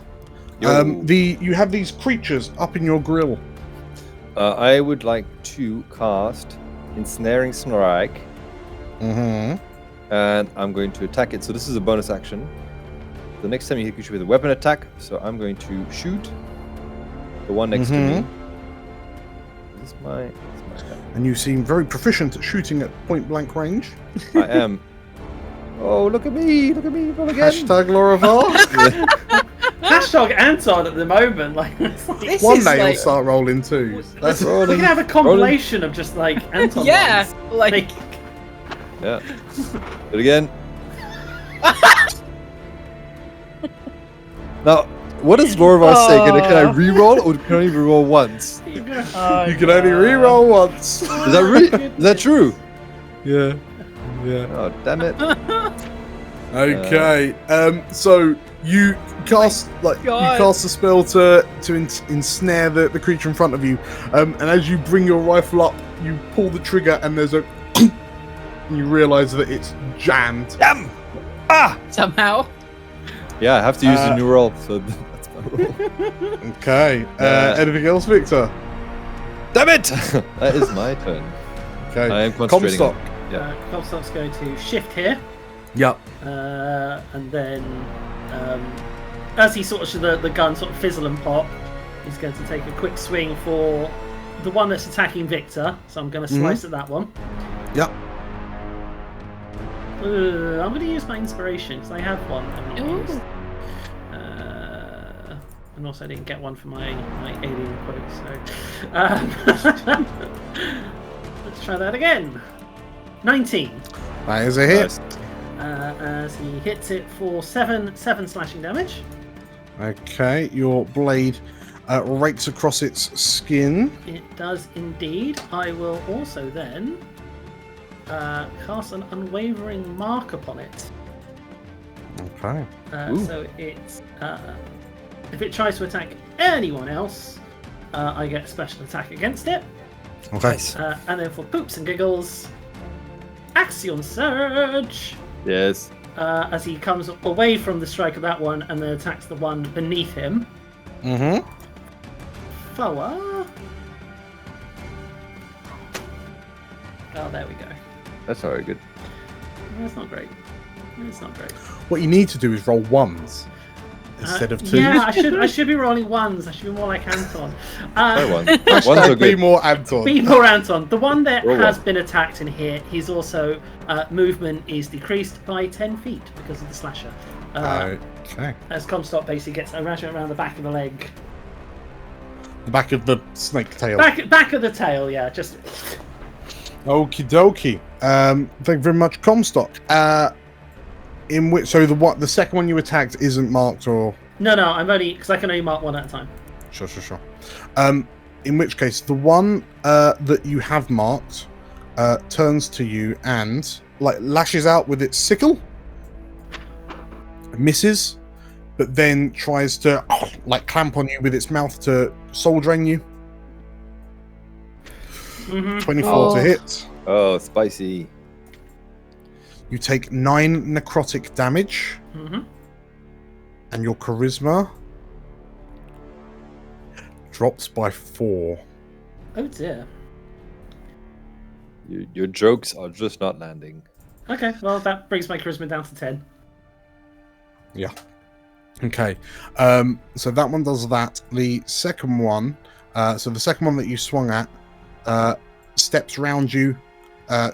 Yo. you have these creatures up in your grill. I would like to cast Ensnaring Strike, Mm-hmm. and I'm going to attack it. So this is a bonus action. The next time you hit a creature with a weapon attack, so I'm going to shoot the one next to me. Is this my attack? And you seem very proficient at shooting at point blank range. I am. Oh, look at me! Look at me! Roll again! Hashtag Lorivar. hashtag Anton at the moment. Like, it's like This One is day you'll like- start rolling too. That's we rolling. can have a compilation of just like Anton. Yeah, ones. like Yeah. Do it again. Now, what does Lorivar say? Can I re-roll, or can I only re-roll once? You can only re-roll once. Is that true? Yeah. Yeah. Oh, damn it! Okay. So you cast God. a spell to ensnare the creature in front of you, and as you bring your rifle up, you pull the trigger, and there's a and you realise that it's jammed. Damn! Ah! somehow. Yeah, I have to use the new roll, so that's my roll. Okay. Anything else, Victor? Damn it! That is my turn. Okay. I am concentrating. Comstock. Comstock's going to shift here, Yep. and then as he sort of the gun sort of fizzle and pop, he's going to take a quick swing for the one that's attacking Victor. So I'm going to slice at that one. Yep. I'm going to use my inspiration because I have one. I've not Ooh. used. And also I didn't get one for my alien quote. So let's try that again. 19. That is a hit. As he hits it for 7 slashing damage. Okay. Your blade rakes across its skin. It does indeed. I will also then cast an unwavering mark upon it. Okay. So it's if it tries to attack anyone else, I get a special attack against it. Okay. And then for poops and giggles, Axion Surge! Yes. As he comes away from the strike of that one and then attacks the one beneath him. Mm-hmm. Flower. Oh, there we go. That's already good. That's not great. It's not great. What you need to do is roll ones instead of twos. Yeah, I should be rolling ones. I should be more like Anton. Try one. Ones are Hashtag be good. more Anton. Be more Anton. The one that Roll has one. been attacked in here, he's also movement is decreased by 10 feet because of the slasher. Okay. As Comstock basically gets around the back of the leg. The back of the snake tail. Back of the tail, yeah. Just. Okie dokie. Thank you very much, Comstock. In which, so the second one you attacked isn't marked, or No, I'm only because I can only mark one at a time. Sure. In which case, the one that you have marked turns to you and lashes out with its sickle, misses, but then tries to clamp on you with its mouth to soul drain you. 24 to hit. Oh, spicy. You take 9 necrotic damage, and your charisma drops by 4. Oh dear. Your jokes are just not landing. Okay, well that brings my charisma down to 10. Yeah. Okay. So that one does that. The second one, the second one that you swung at, steps round you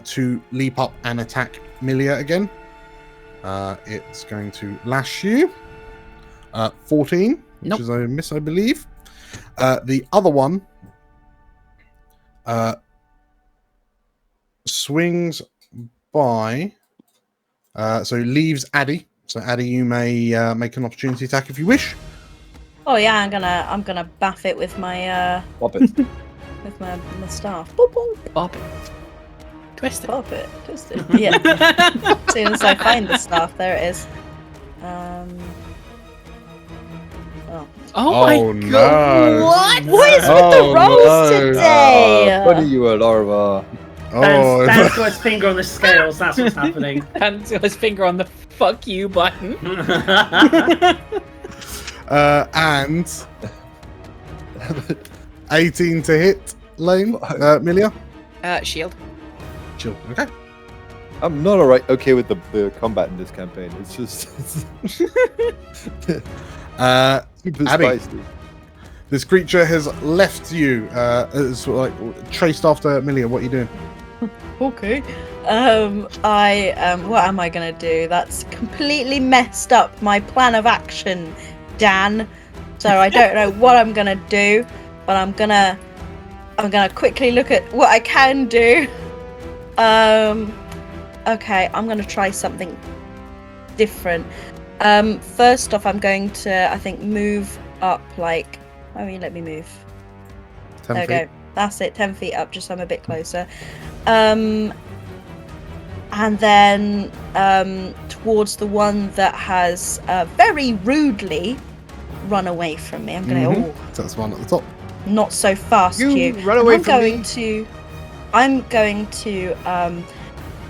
to leap up and attack Millija again. It's going to lash you. 14, which is a miss, I believe. The other one swings by, so leaves Addy. So Addy, you may make an opportunity attack if you wish. Oh yeah, I'm gonna baff it with my Pop it. with my staff. Boop, boop. Bop it. Twist it. Pop it. Twist it. Yeah. As soon as I find the staff, there it is. Oh my no. god! What? What is with the rolls today? Funny you are, Larva. Dan's got his finger on the scales, that's what's happening. Dan's got his finger on the fuck you button. And 18 to hit, Lane. Millija. Shield. Chill. Okay. I'm not okay with the combat in this campaign. It's just super Abby. spicy. This creature has left you, chased after Millija. What are you doing? Okay. What am I gonna do? That's completely messed up my plan of action, Dan. So I don't know what I'm gonna do, but I'm gonna quickly look at what I can do. Okay, I'm gonna try something different. First off, I'm going to, I think, move up let me move. 10 There we feet. go. That's it, 10 feet up, just so I'm a bit closer. And then towards the one that has very rudely run away from me. I'm going to, So that's the one at the top. not so fast, you. Run away from me. I'm going to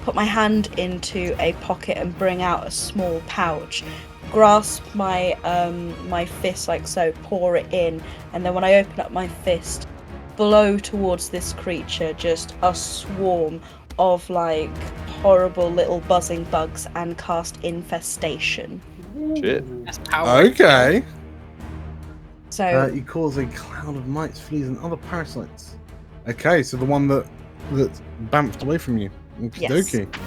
put my hand into a pocket and bring out a small pouch. Grasp my my fist like so, pour it in, and then when I open up my fist, blow towards this creature just a swarm of horrible little buzzing bugs and cast infestation. Shit. That's power. Okay. So You cause a cloud of mites, fleas, and other parasites. Okay, so the one that bamfed away from you. Yes. Okey-dokey.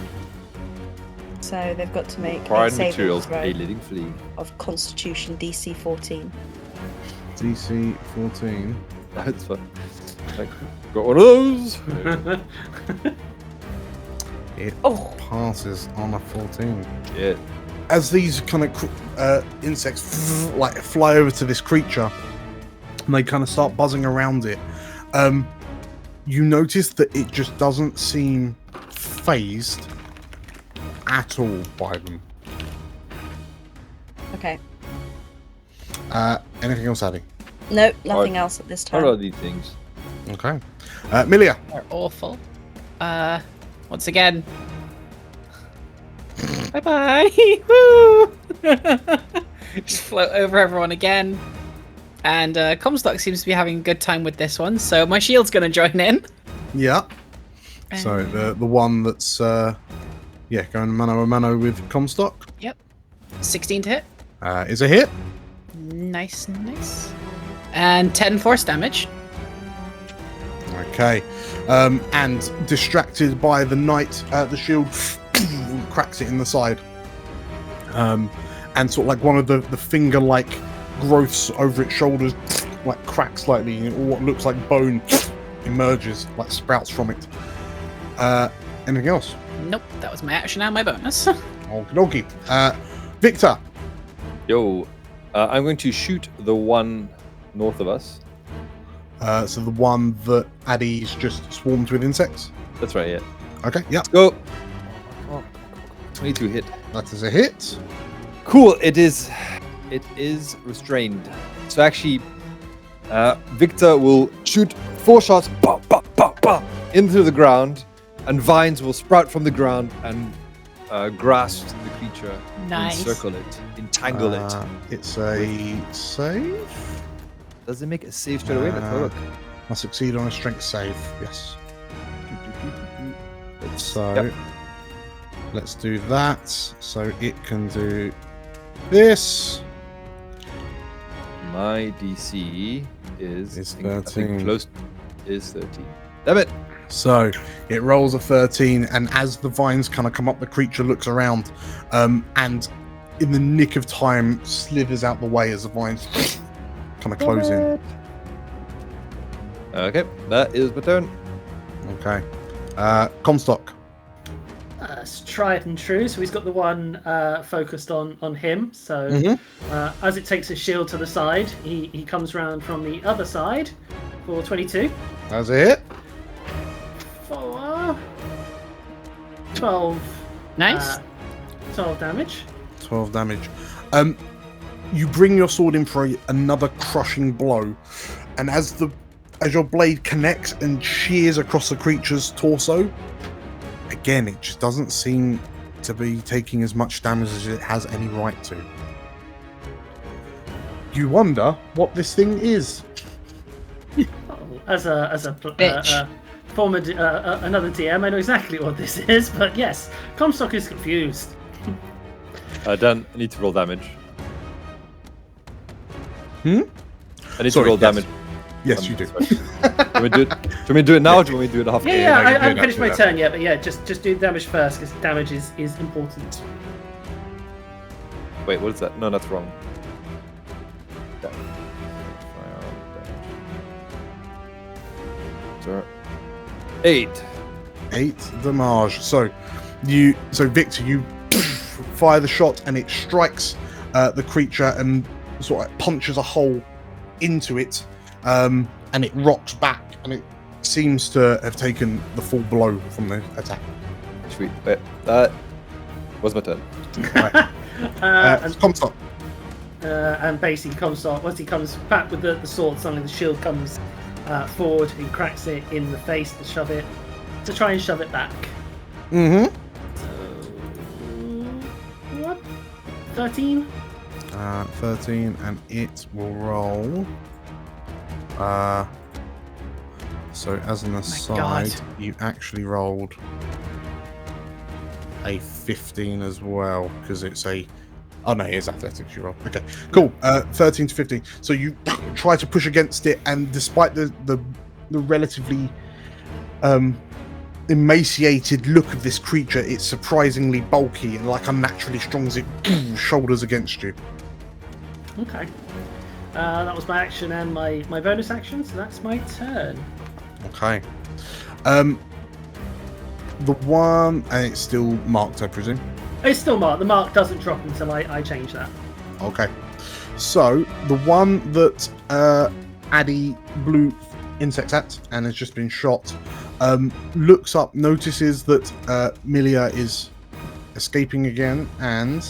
so they've got to make a Pride saving materials, throw a living flea. of Constitution DC 14. DC 14. That's fun. Got one of those. It Oh. passes on a 14. Shit. As these kind of insects fly over to this creature, and they kind of start buzzing around it, you notice that it just doesn't seem phased at all by them. Okay. Anything else, Addy? Nope, nothing else at this What time. are these things? Okay. Millija. They're awful. Once again. Bye bye. Woo! Just float over everyone again. And Comstock seems to be having a good time with this one, so my shield's gonna join in. Yeah. So the one that's going mano a mano with Comstock. Yep. 16 to hit. Is a hit. Nice. And 10 force damage. Okay. And distracted by the knight, the shield cracks it in the side. And sort of like one of the finger-like growths over its shoulders like crack slightly, and what looks like bone emerges, like sprouts from it. Anything else? Nope, that was my action and my bonus. Okie dokie. Victor. Yo, I'm going to shoot the one north of us. So the one that Addy's just swarmed with insects. That's right, yeah. Okay, yeah, Let's go. 22 hit. that is a hit. Cool, it is restrained. So actually, Victor will shoot 4 shots into the ground, and vines will sprout from the ground and grasp the creature, Nice. encircle it, entangle it. It's a save. Does it make a save straight away? Let's have a look. Must succeed on a strength save. Yes. So Yep. let's do that. So it can do this. My DC is Is I think 13. close is 13. Damn it! So it rolls a 13, and as the vines kind of come up, the creature looks around, and in the nick of time, slithers out the way as the vines kind of close in. Okay, that is my turn. Okay. Comstock. It's tried and true. So he's got the one focused on him. So as it takes his shield to the side, he comes round from the other side for 22. That's a hit. For 12. Nice. 12 damage. 12 damage. You bring your sword in for another crushing blow, and as your blade connects and shears across the creature's torso, again, it just doesn't seem to be taking as much damage as it has any right to. You wonder what this thing is. As a Bitch. former another DM, I know exactly what this is. But yes, Comstock is confused. Dan, I need to roll damage. Hmm? I need Sorry, to roll yes. damage. Yes, you do. Do you want me to do it now, or do you want me to do it after? Yeah, no, you I do haven't that, finished do my that. turn yet, but yeah, just do damage first because damage is important. Wait, what is that? No, that's wrong. Yeah. Sir. 8. 8 damage. So Victor, you fire the shot, and it strikes the creature and sort of punches a hole into it, and it rocks back, and it seems to have taken the full blow from the attack. Sweet. Wait, that was my turn. Comstock. And basically Comstock, once he comes back with the sword, suddenly the shield comes forward and cracks it in the face to try and shove it back. Mm-hmm. So, what? 13? 13, and it will roll. So as an aside, God. you actually rolled a 15 as well, because it's a... Oh no, here's athletics you roll. Okay, cool. 13 to 15. So you try to push against it, and despite the relatively emaciated look of this creature, it's surprisingly bulky and like unnaturally strong as it shoulders against you. Okay. That was my action and my bonus action, so that's my turn. Okay. The one, and it's still marked, I presume. It's still marked. The mark doesn't drop until I change that. Okay. So the one that Addy blew insects at and has just been shot looks up, notices that Millija is escaping again, and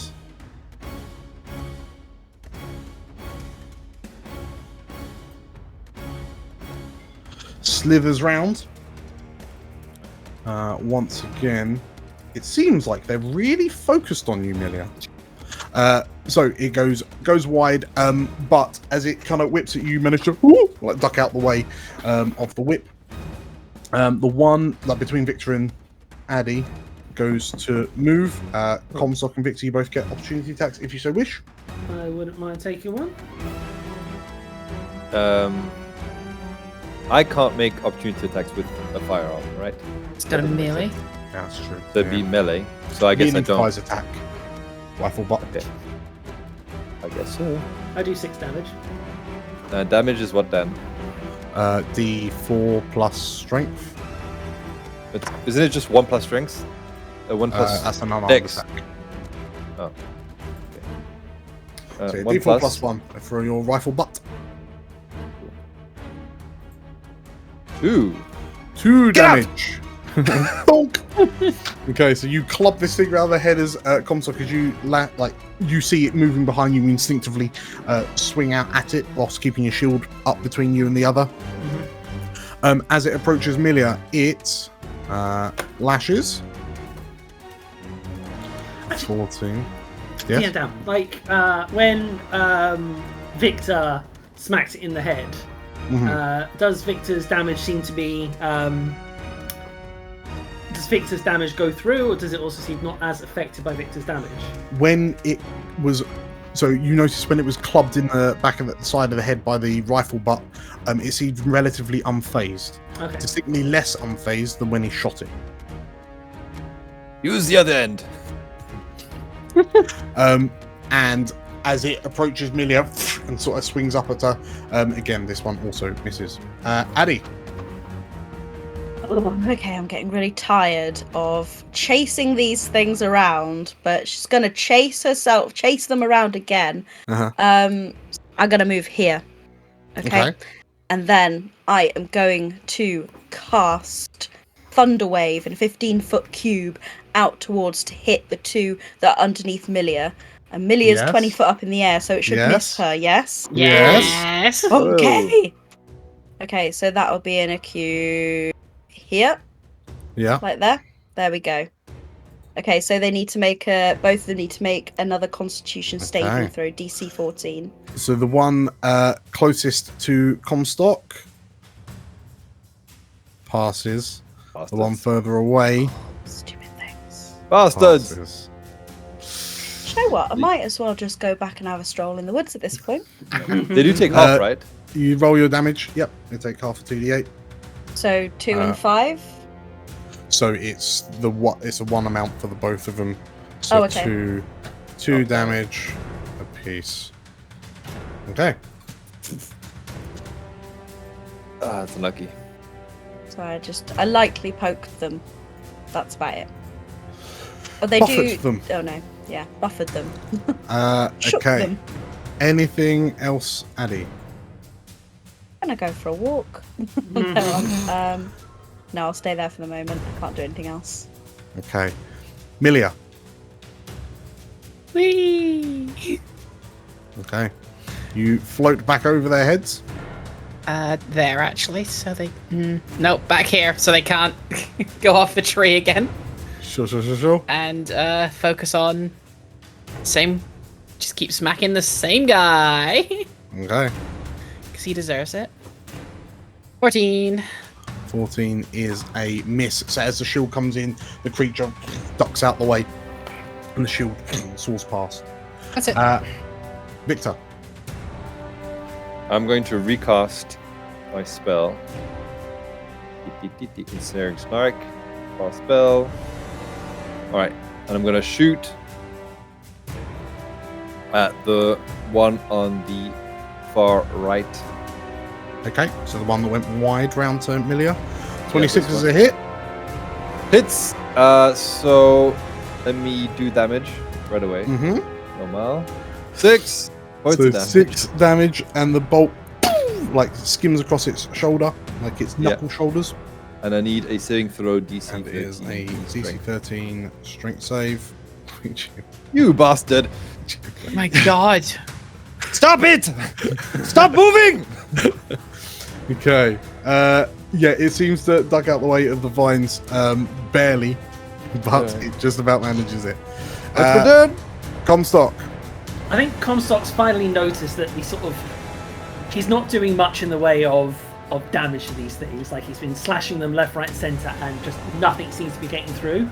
slithers round. Once again, it seems like they're really focused on you, Millija. So it goes wide, but as it kind of whips at you, you manage to like duck out the way of the whip. The one like between Victor and Addy goes to move. Comstock and Victor, you both get opportunity attacks if you so wish. I wouldn't mind taking one. I can't make opportunity attacks with a firearm, right? It's got a melee. Yeah, that's true. So it'd be melee. So I guess I Melee don't. implies attack. Rifle butt. Okay. I guess so. I do 6 damage. Damage is what then? D4 plus strength. Isn't it just 1 plus strength? 1 plus that's an unarmed dex. attack. Oh. So Okay. 1 D4 plus 1 for your rifle butt. 2. 2 Get out! damage. Bonk. Okay, so you club this thing around the head as Comstock, as you you see it moving behind you. You instinctively swing out at it whilst keeping your shield up between you and the other. As it approaches Millija, it lashes. 14. Yes? Yeah, damn. Like when Victor smacks it in the head, does Victor's damage seem to be? Does Victor's damage go through, or does it also seem not as affected by Victor's damage? When it was, so you noticed when it was clubbed in the back of the side of the head by the rifle butt, it seemed relatively unfazed. Okay. Distinctly less unfazed than when he shot it. Use the other end. And as it approaches Millija and sort of swings up at her, again, this one also misses. Addy. Okay, I'm getting really tired of chasing these things around, but she's gonna chase them around again. I'm gonna move here. Okay. And then I am going to cast Thunderwave in a 15-foot cube out towards to hit the two that are underneath Millija. And Millija's 20 foot up in the air, so it should miss her, yes? Yes. Okay. Okay, so that will be in a cube here. Yeah. Like there. There we go. Okay, so they need to make both of them need to make another Constitution saving throw, DC 14. So the one closest to Comstock passes. Bastards. The one further away. Stupid things. Bastards! Passes. You know what? I might as well just go back and have a stroll in the woods at this point. They do take half, right? You roll your damage. Yep. You take half of 2d8. So 2 and 5. So it's it's a 1 amount for the both of them. So okay. two damage a piece. Okay. That's unlucky. So I lightly poked them. That's about it. Oh, they Buffeted them. Oh no, yeah, buffered them. Shook Okay. them. Anything else, Addy? I'm gonna go for a walk. No, I'll stay there for the moment. I can't do anything else. Okay. Millija. Whee! Okay. You float back over their heads. There actually, so they nope, back here, so they can't go off the tree again. Sure. And focus on just keep smacking the same guy. Okay. Because he deserves it. 14. 14 is a miss. So as the shield comes in, the creature ducks out the way, and the shield soars past. That's it. Victor. I'm going to recast my spell. Ensnaring Snark. Cast spell. Alright, and I'm going to shoot at the one on the far right. Okay, so the one that went wide round to Millija. 26 is a hit. Hits! So let me do damage right away. Normal. 6 points So of damage. 6 damage, and the bolt like skims across its shoulder, like its knuckle shoulders. And I need a saving throw DC And it is a DC 13 strength save. You bastard! My God. Stop it! Stop moving! Okay. Yeah, it seems to duck out the way of the vines, barely, but it just about manages it. Comstock. I think Comstock's finally noticed that he's not doing much in the way of damage to these things. Like, he's been slashing them left, right, centre, and just nothing seems to be getting through.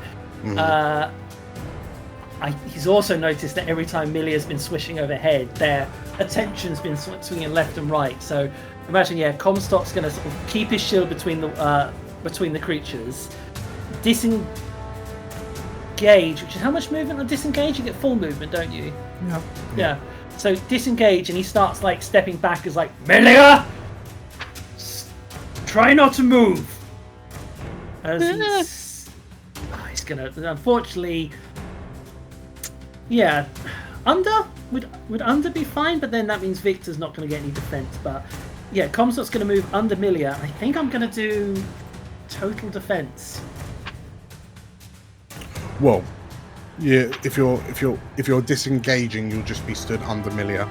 He's also noticed that every time Millija's been swishing overhead, their attention's been swinging left and right. So imagine, Comstock's going to sort of keep his shield between the creatures, disengage, which is how much movement on disengage? You get full movement, don't you? Yeah. So disengage, and he starts like stepping back as like, Millija, try not to move. As he's gonna, unfortunately, yeah, under would under be fine, but then that means Victor's not gonna get any defense. But yeah, Comstock's gonna move under Millija. I think I'm gonna do total defense. Well, yeah. If you're disengaging, you'll just be stood under Millija.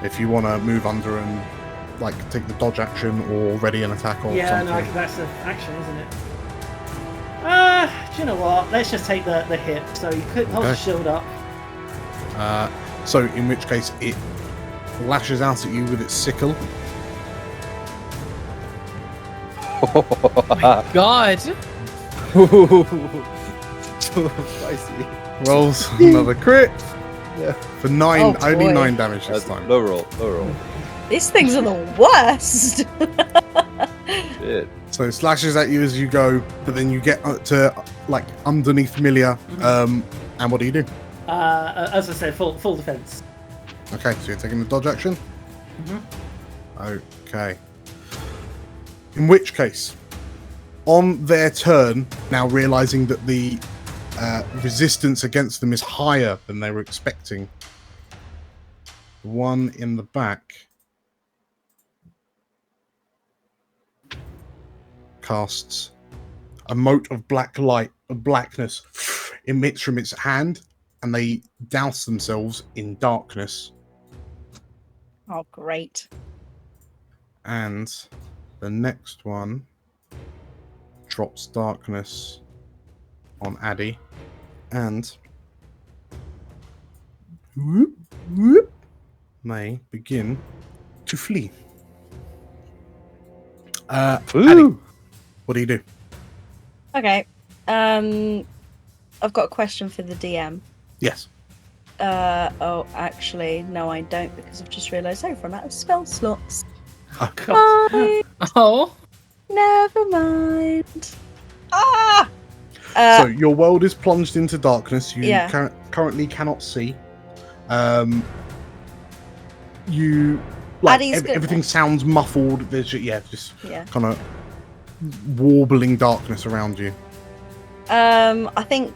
If you want to move under and like take the dodge action or ready an attack or something. No, that's an action, isn't it? Do you know what? Let's just take the hit. So he holds his shield up. So in which case it lashes out at you with its sickle. God. Spicy. Rolls another crit. Yeah. For 9, Oh, only boy. 9 damage this That's time. low roll. Low roll. These things are the worst. Shit. So it slashes at you as you go, but then you get to like underneath Millija. And what do you do? As I said, full defense. Okay, so you're taking the dodge action? Okay. In which case, on their turn, now realizing that the resistance against them is higher than they were expecting, the one in the back casts a mote of black light, of blackness, emits from its hand, and they douse themselves in darkness. Oh, great. And the next one drops darkness on Addy, and they begin to flee. Addy, what do you do? Okay. I've got a question for the DM. Yes. Oh, actually, no, I don't, because I've just realised I've run out of spell slots. Oh, God. Bye. Oh. Never mind. So your world is plunged into darkness. You Yeah. currently cannot see. You like Addy's good. everything sounds muffled. There's just Yeah. kind of warbling darkness around you. I think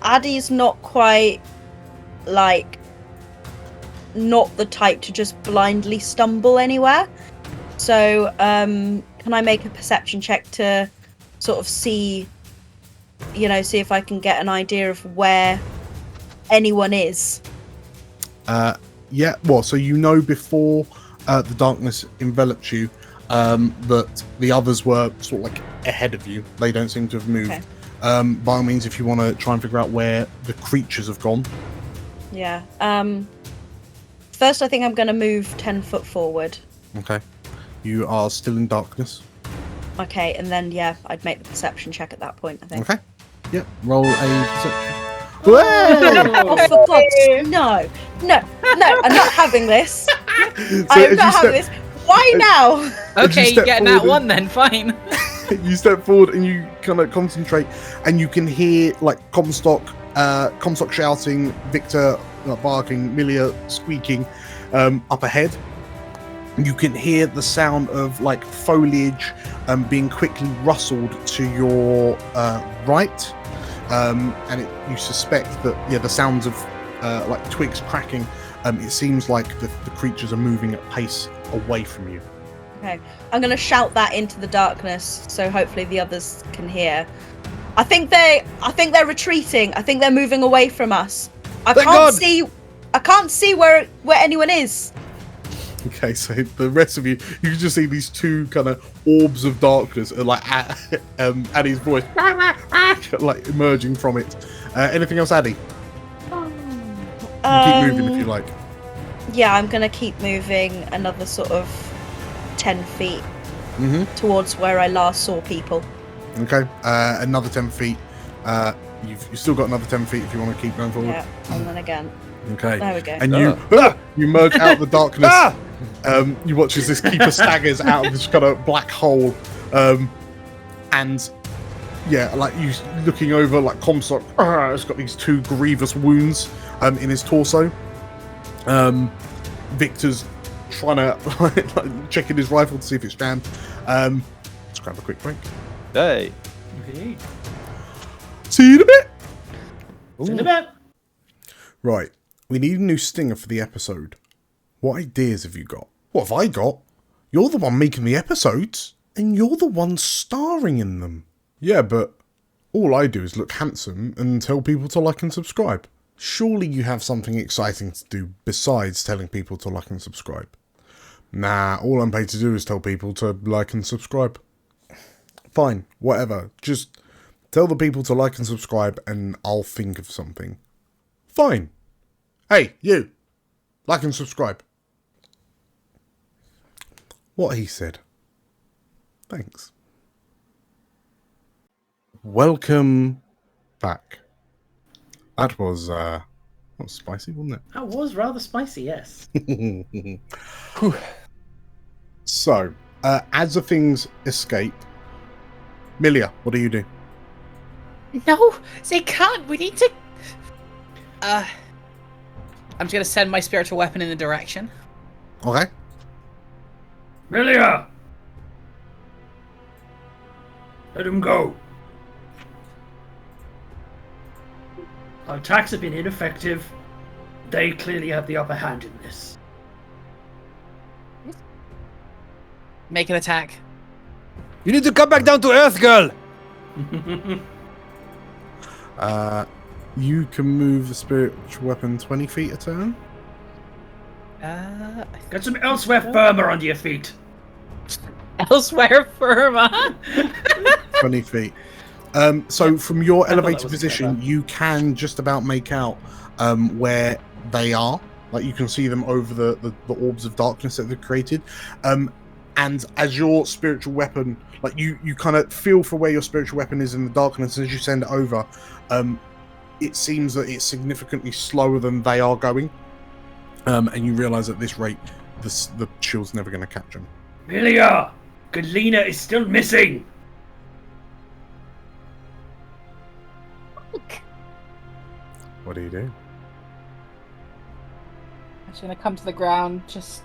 Addy's not quite like not the type to just blindly stumble anywhere. So, can I make a perception check to sort of see if I can get an idea of where anyone is? Yeah. Well, so before the darkness enveloped you, that the others were sort of like ahead of you. They don't seem to have moved. Okay. By all means, if you want to try and figure out where the creatures have gone. Yeah. First, I think I'm going to move 10 foot forward. Okay. You are still in darkness. Okay, and then, I'd make the perception check at that point, I think. Okay. Yep. Roll a perception. Oh, for God's... No, I'm not having this. I am not having this. Why now? Okay, you step get that forward one then, fine. You step forward and you kind of concentrate, and you can hear like Comstock shouting, Victor barking, Millija squeaking up ahead. You can hear the sound of like foliage being quickly rustled to your right, and you suspect that the sounds of like twigs cracking. It seems like the creatures are moving at pace away from you. Okay, I'm going to shout that into the darkness, so hopefully the others can hear. I think they're retreating. I think they're moving away from us. I can't see where anyone is. Okay, so the rest of you can just see these two kind of orbs of darkness, like Addy's voice, like emerging from it. Anything else, Addy? You can keep moving if you like. Yeah, I'm going to keep moving another sort of 10 feet towards where I last saw people. Okay, another 10 feet. You've still got another 10 feet if you want to keep going forward. Yeah, and then again. Okay. There we go. And you merge out of the darkness. You watch as this keeper staggers out of this kind of black hole. And like you looking over, like Comstock has got these two grievous wounds in his torso. Victor's trying to like, checking his rifle to see if it's jammed. Let's grab a quick break. Hey. Indeed. See you in a bit. See you in a bit. Right, we need a new stinger for the episode. What ideas have you got? What have I got? You're the one making the episodes, and you're the one starring in them. Yeah, but all I do is look handsome and tell people to like and subscribe. Surely you have something exciting to do besides telling people to like and subscribe. Nah, all I'm paid to do is tell people to like and subscribe. Fine, whatever. Just tell the people to like and subscribe and I'll think of something. Fine. Hey, you. Like and subscribe. What he said. Thanks. Welcome back. That was spicy, wasn't it? That was rather spicy, yes. So, as the things escape, Millija, what do you do? No, they can't. We need to. I'm just gonna send my spiritual weapon in the direction. Okay. Millija! Let him go. Our attacks have been ineffective. They clearly have the upper hand in this. Make an attack. You need to come back down to earth, girl! You can move the spiritual weapon 20 feet a turn. Get some elsewhere firmer under your feet. Elsewhere firma. 20 feet. So from your I thought that elevated was position, clever. you can just about make out where they are. Like you can see them over the orbs of darkness that they've created. And as your spiritual weapon, like you kind of feel for where your spiritual weapon is in the darkness as you send it over, it seems that it's significantly slower than they are going. And you realise at this rate, the shield's never going to catch them. Millija! Galena is still missing! What do you do? I'm just gonna come to the ground, just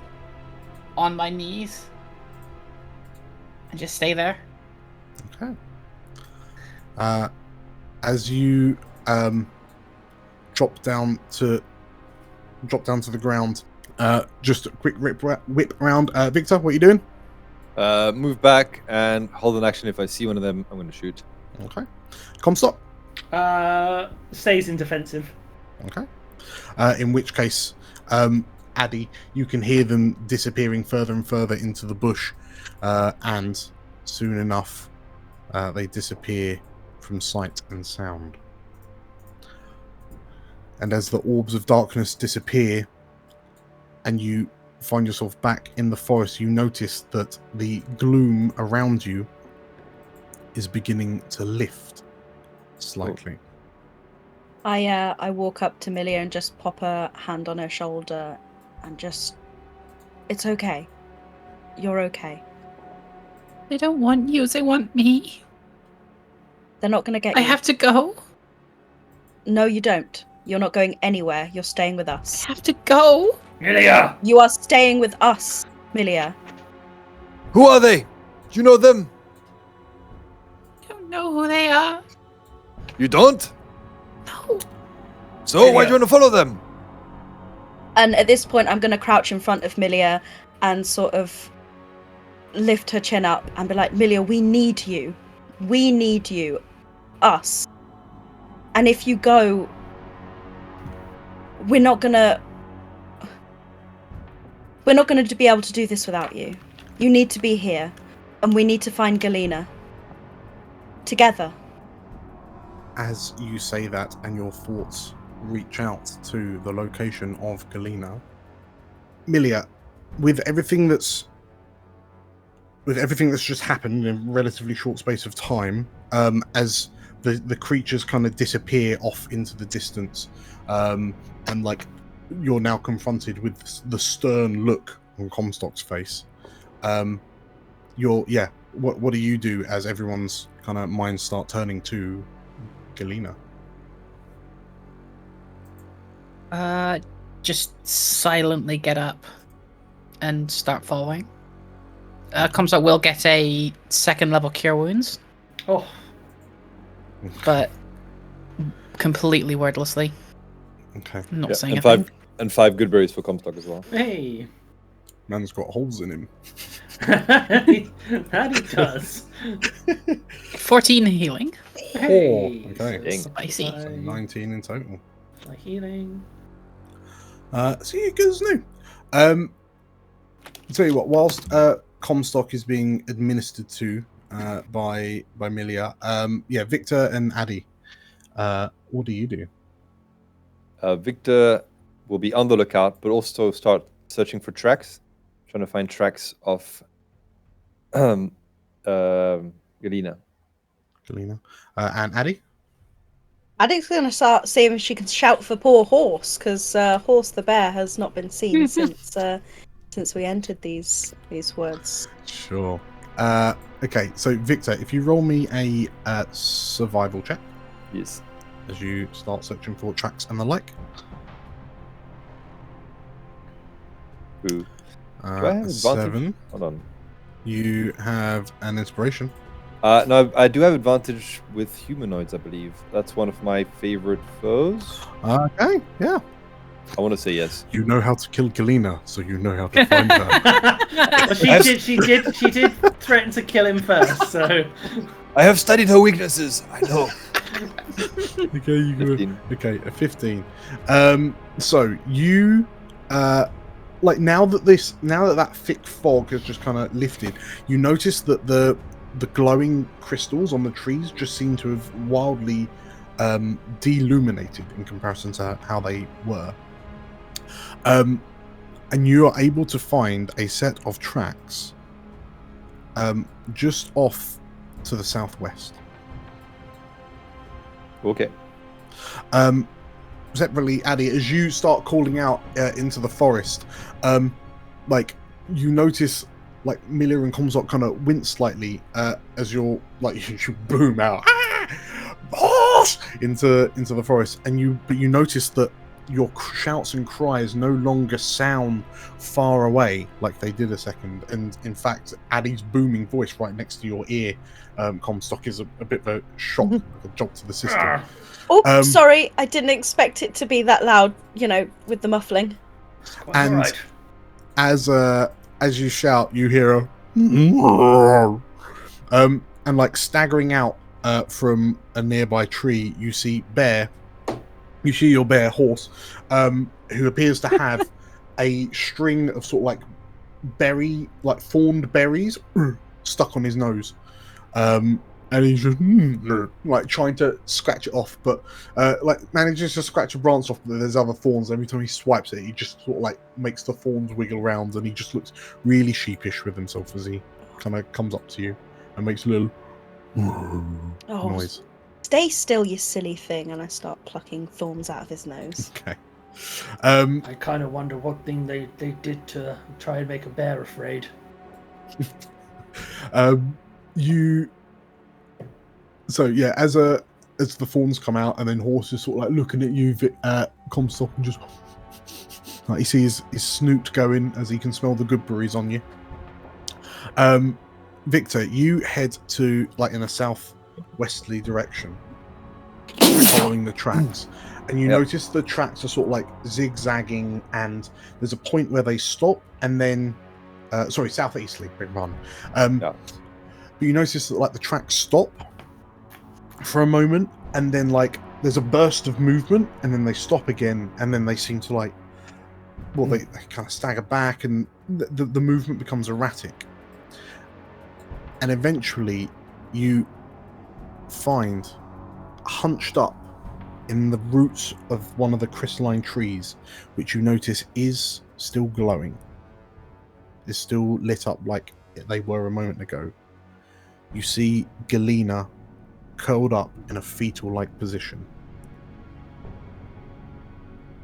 on my knees, and just stay there. Okay. As you drop down to the ground, just a quick whip around. Victor, what are you doing? Move back and hold an action. If I see one of them, I'm going to shoot. Okay. Comstock. Stays in defensive. Okay. In which case, Addy, you can hear them disappearing further and further into the bush, and soon enough, they disappear from sight and sound. And as the orbs of darkness disappear, and you find yourself back in the forest, you notice that the gloom around you is beginning to lift slightly. I walk up to Millija and just pop a hand on her shoulder and just... It's okay. You're okay. They don't want you, they want me. They're not going to get I you. have to go. No, you don't. You're not going anywhere. You're staying with us. I have to go. Millija! You are staying with us, Millija. Who are they? Do you know them? I don't know who they are. You don't? No. So why do you want to follow them? And at this point, I'm going to crouch in front of Millija and sort of lift her chin up and be like, Millija, we need you. We need you. Us. And if you go, we're not going to be able to do this without you. You need to be here. And we need to find Galena. Together. As you say that and your thoughts reach out to the location of Galena, Millija, with everything that's just happened in a relatively short space of time, as the creatures kind of disappear off into the distance, and like you're now confronted with the stern look on Comstock's face. What do you do as everyone's kind of minds start turning to Galena? just silently get up and start following. Comstock will get a 2nd level cure wounds, Oh, but completely wordlessly, Okay. not saying and a thing. 5 good berries for Comstock as well. hey. Man's got holes in him. That he does. 14 healing. Hey. Okay. Dang. Spicy. So 19 in total. For healing. So you good as new. Tell you what, whilst Comstock is being administered to by Millija, Victor and Addy, what do you do? Victor will be on the lookout, but also start searching for tracks, trying to find tracks of Galina. Galina. And Addy? Addy's going to start seeing if she can shout for poor Horse, because Horse the bear has not been seen since we entered these woods. Sure. Okay, so Victor, if you roll me a survival check Yes. as you start searching for tracks and the like. Ooh. Do I have advantage? 7. Hold on. You have an inspiration. No, I do have advantage with humanoids, I believe. That's one of my favorite foes. Okay, yeah. I want to say yes. You know how to kill Galina, so you know how to find her. Well, she did threaten to kill him first, so I have studied her weaknesses. I know. Okay, you go. 15. Okay, a 15. So you like now that that thick fog has just kind of lifted, you notice that the glowing crystals on the trees just seem to have wildly deluminated in comparison to how they were. And you are able to find a set of tracks just off to the southwest. Okay. Separately, Addy, as you start calling out into the forest, like you notice like Millija and Comstock kind of wince slightly as you're like you boom out boss into the forest, and you notice that your shouts and cries no longer sound far away like they did a second, and in fact Addy's booming voice right next to your ear, Comstock, is a bit of a shock, like a jolt to the system. Oh, sorry, I didn't expect it to be that loud, with the muffling. And alright. as you shout, you hear a and like staggering out from a nearby tree, you see your bear Horse, who appears to have a string of sort of like thorned berries stuck on his nose, and he's just like trying to scratch it off, but like manages to scratch a branch off, but there's other thorns. Every time he swipes it, he just sort of like makes the thorns wiggle around, and he just looks really sheepish with himself as he kind of comes up to you and makes a little noise. Stay still, you silly thing, and I start plucking thorns out of his nose. Okay. I kind of wonder what thing they did to try and make a bear afraid. So yeah, as the thorns come out, and then Horse is sort of like looking at you, Comstock, and just like you see his snoot going as he can smell the good berries on you. Victor, you head to like in a southwesterly direction, following the tracks, and you notice the tracks are sort of like zigzagging, and there's a point where they stop, and then southeasterly, big pardon. But you notice that like the tracks stop for a moment, and then like there's a burst of movement, and then they stop again, and then they seem to like they kind of stagger back, and the movement becomes erratic, and eventually you find hunched up in the roots of one of the crystalline trees, which you notice is still glowing, is still lit up like they were a moment ago. You see Galina curled up in a fetal-like position.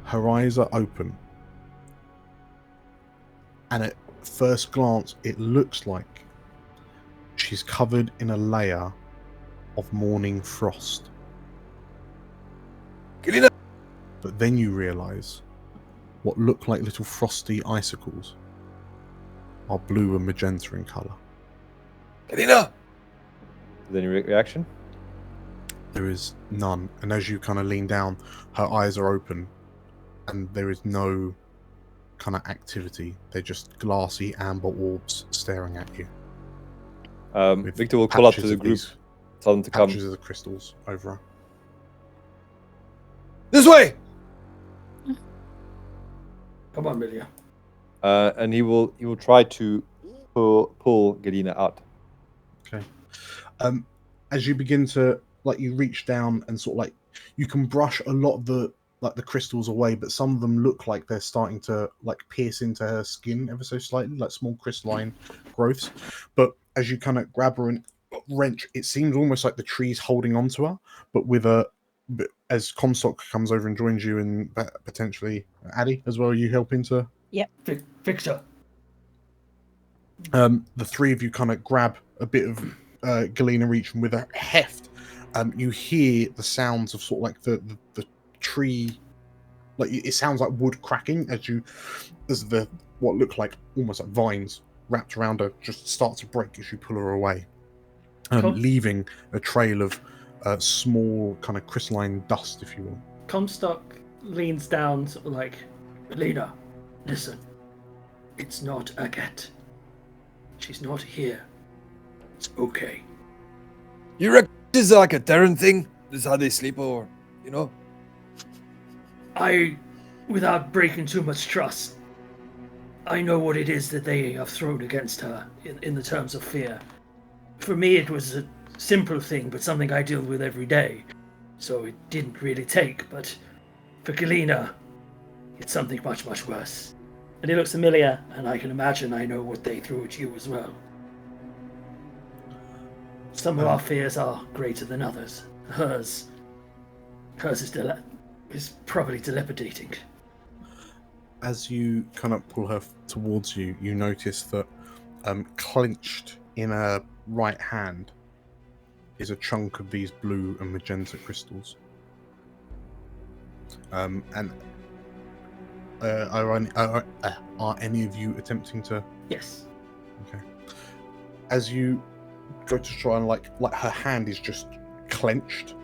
Her eyes are open, and at first glance it looks like she's covered in a layer of morning frost. Galina! But then you realize what look like little frosty icicles are blue and magenta in colour. Galina! Is there any reaction? There is none, and as you kind of lean down, her eyes are open, and there is no kind of activity. They're just glassy amber orbs staring at you. With Victor will call up to patches the of group, these- tell them to come. Patches of the crystals over her. This way! Come on, Millija. And he will try to pull Galina out. Okay. As you begin to you reach down and sort of you can brush a lot of the crystals away, but some of them look like they're starting to pierce into her skin ever so slightly, like small crystalline growths. But as you kind of grab her and wrench, it seems almost like the tree's holding onto her, but as Comstock comes over and joins you, and potentially Addy as well, are you helping to? Victor. The three of you kind of grab a bit of Galina reach, and with a heft, you hear the sounds of sort of the tree, it sounds like wood cracking as what look like almost like vines wrapped around her just start to break as you pull her away, Cool. leaving a trail of small kind of crystalline dust, if you will. Comstock leans down, sort of like, Galina, listen. It's not Agathe. She's not here. It's okay. You reckon this is like a Terran thing? This is how they sleep, or, you know? Without breaking too much trust, I know what it is that they have thrown against her in the terms of fear. For me, it was a simple thing, but something I deal with every day. So it didn't really take, but for Galina, it's something much, much worse. And he looks at Millija, and I can imagine I know what they threw at you as well. Some of our fears are greater than others. Hers is probably dilapidating. As you kind of pull her towards you, you notice that clenched in her right hand is a chunk of these blue and magenta crystals. And are any of you attempting to? Yes. Okay. As you go to try and her hand is just clenched.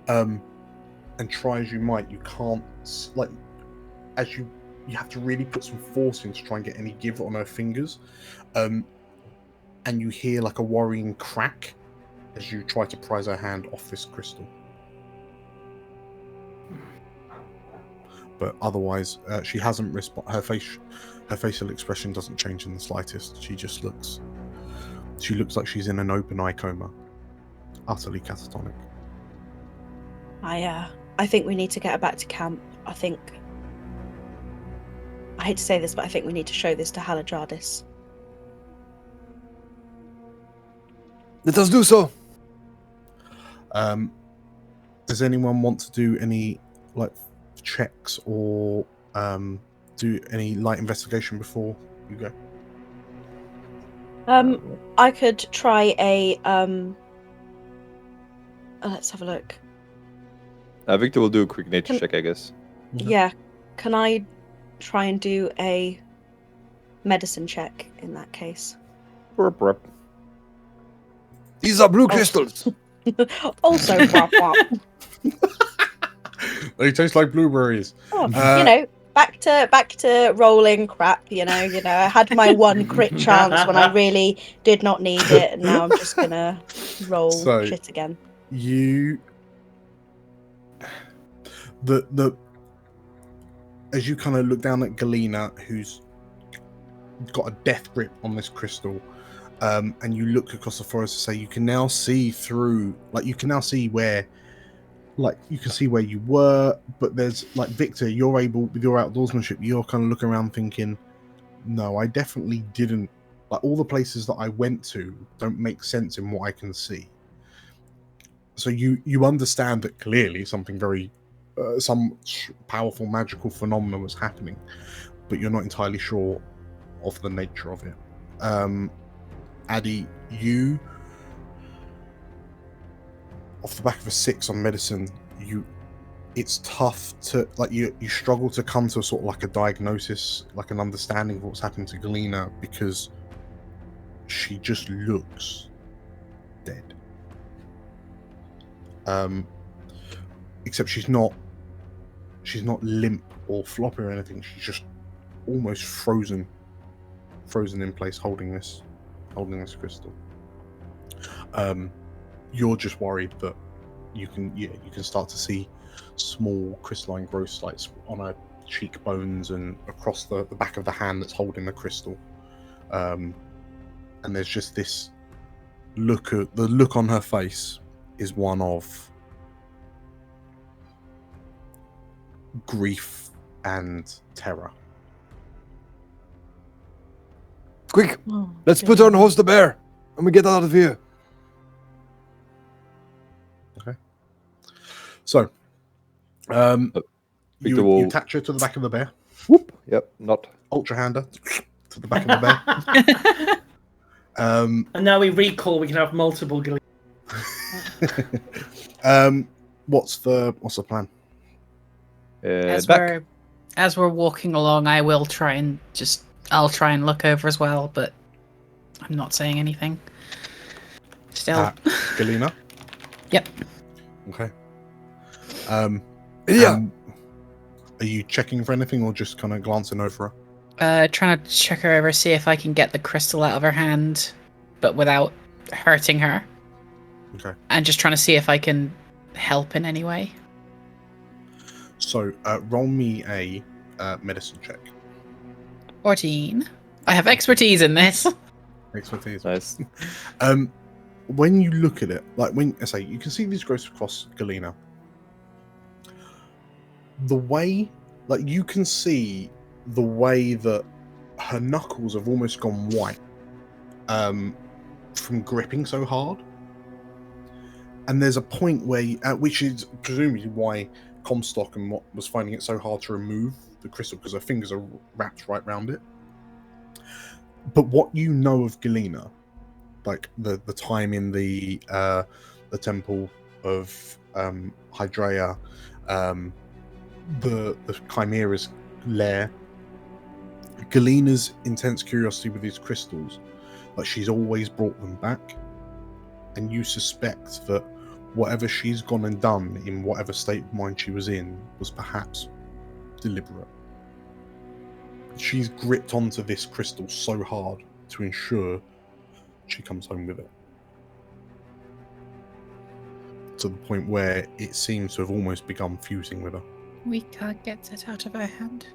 And try as you might, you can't as you have to really put some force in to try and get any give on her fingers. And you hear a worrying crack as you try to prise her hand off this crystal. But otherwise, she hasn't her facial expression doesn't change in the slightest. She looks like she's in an open eye coma, utterly catatonic. I think we need to get her back to camp. I hate to say this, but I think we need to show this to Haladradis. Let us do so. Does anyone want to do any checks or do any light investigation before you go? I could try a let's have a look. Victor will do a quick nature check, I guess. Yeah. Can I try and do a medicine check in that case? Burp, burp. These are blue crystals. Also, wop, wop. They taste like blueberries. Oh, back to rolling crap. I had my one crit chance when I really did not need it, and now I'm just gonna roll shit again. As you kind of look down at Galina, who's got a death grip on this crystal, and you look across the forest to say you can now see through, you can now see where, you can see where you were, but there's Victor, you're able, with your outdoorsmanship, you're kind of looking around thinking, no, I definitely didn't, all the places that I went to don't make sense in what I can see. So you understand that clearly something very some powerful magical phenomenon was happening, but you're not entirely sure of the nature of it. Addy, you, off the back of a 6 on medicine, you it's tough to you struggle to come to sort of like a diagnosis, like an understanding of what's happened to Galena, because she just looks dead. Except she's not limp or floppy or anything. She's just almost frozen in place, holding this crystal. You're just worried that you can start to see small crystalline growths like on her cheekbones and across the back of the hand that's holding the crystal. And there's just this the look on her face is one of grief and terror. Quick, Oh, let's put her on horse the bear, and we get out of here. Okay. So, you will- attach her to the back of the bear. Whoop. Yep. Not. Ultra hander to the back of the bear. And now we recall we can have multiple Galena. What's the plan? As we're walking along, I'll try and look over as well, but I'm not saying anything. Still. Galena? Yep. Okay. Yeah. Are you checking for anything or just kind of glancing over her? Trying to check her over, see if I can get the crystal out of her hand, but without hurting her. Okay. And just trying to see if I can help in any way. So, roll me a medicine check. 14. I have expertise in this. Expertise. Nice. When you look at it, like when I say you can see these growths across Galena. The way, like you can see the way that her knuckles have almost gone white from gripping so hard. And there's a point where, which is presumably why Comstock and what was finding it so hard to remove the crystal, because her fingers are wrapped right around it. But what you know of Galena, like the time in the temple of Hydrea, the Chimera's lair, Galena's intense curiosity with these crystals, like she's always brought them back, and you suspect that whatever she's gone and done in whatever state of mind she was in was perhaps deliberate. She's gripped onto this crystal so hard to ensure she comes home with it. To the point where it seems to have almost begun fusing with her. We can't get it out of her hand.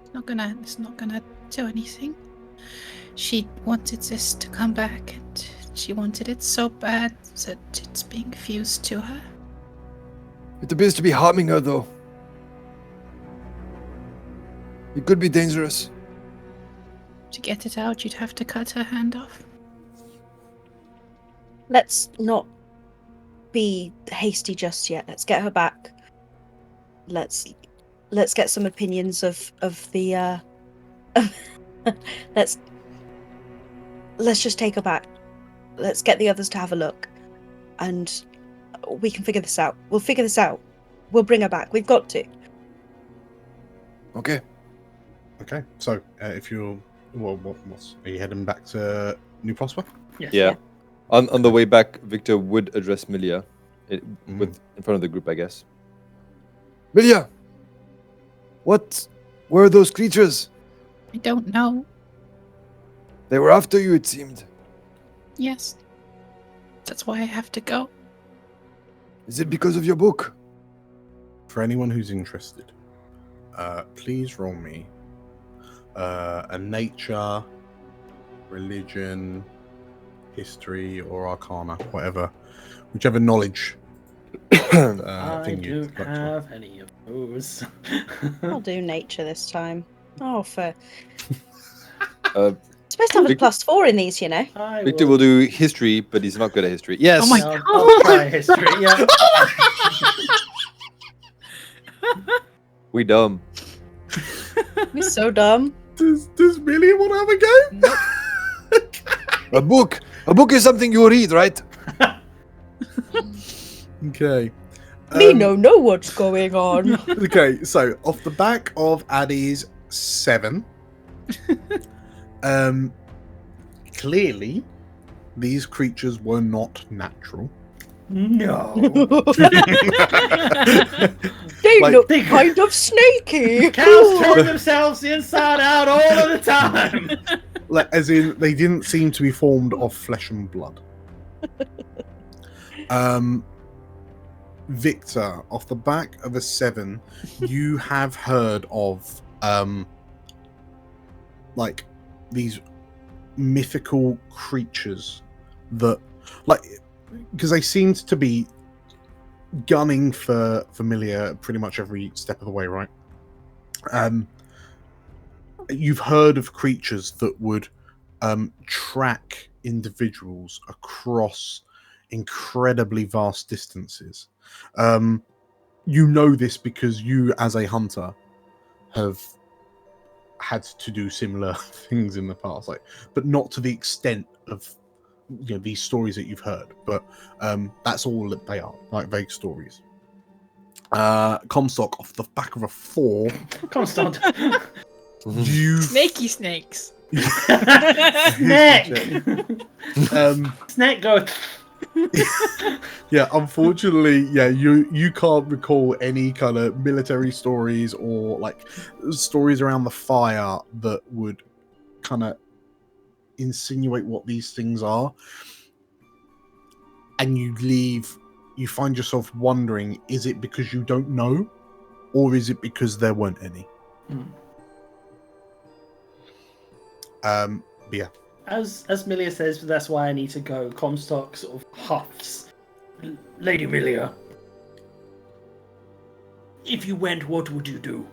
It's not gonna do anything. She wanted this to come back, and she wanted it so bad that it's being fused to her. It appears to be harming her, though. It could be dangerous. To get it out, you'd have to cut her hand off. Let's not be hasty just yet. Let's get her back. Let's get some opinions of the let's just take her back. Let's get the others to have a look, and we can figure this out. We'll figure this out. We'll bring her back. We've got to. Okay. Okay, so if you're, are you heading back to New Prosper? Yes. Yeah. On the way back, Victor would address Millija with in front of the group, I guess. Millija! What were those creatures? I don't know. They were after you, it seemed. Yes. That's why I have to go. Is it because of your book? For anyone who's interested, please roll me a nature, religion, history, or arcana, whichever knowledge I thing you don't have any of those. I'll do nature this time. Oh, for Supposed to have a +4 in these, you know. Victor will do history, but he's not good at history. Yes. Oh my I'll try history. Yeah. We dumb. We're so dumb. Does Millija want to have a go? A book is something you read, right? Okay. Me no know what's going on. Okay, so off the back of Addy's 7, clearly these creatures were not natural. No. They Like- look kind of snaky. Cows turn themselves inside out all of the time. Like, as in, they didn't seem to be formed of flesh and blood. Victor, off the back of a 7, you have heard of like these mythical creatures that, like, because they seemed to be gunning for Millija pretty much every step of the way, right? You've heard of creatures that would track individuals across incredibly vast distances. You know this because you, as a hunter, have had to do similar things in the past, like, but not to the extent of these stories that you've heard. But that's all that they are, like vague stories. Comstock, off the back of a 4, Constant. you Snaky snakes. Snake. Snake goes. Yeah, unfortunately, yeah, you can't recall any kind of military stories or like stories around the fire that would kind of insinuate what these things are. And you find yourself wondering, is it because you don't know, or is it because there weren't any? But yeah. As Millija says, that's why I need to go. Comstock sort of huffs. Lady Millija, if you went, what would you do?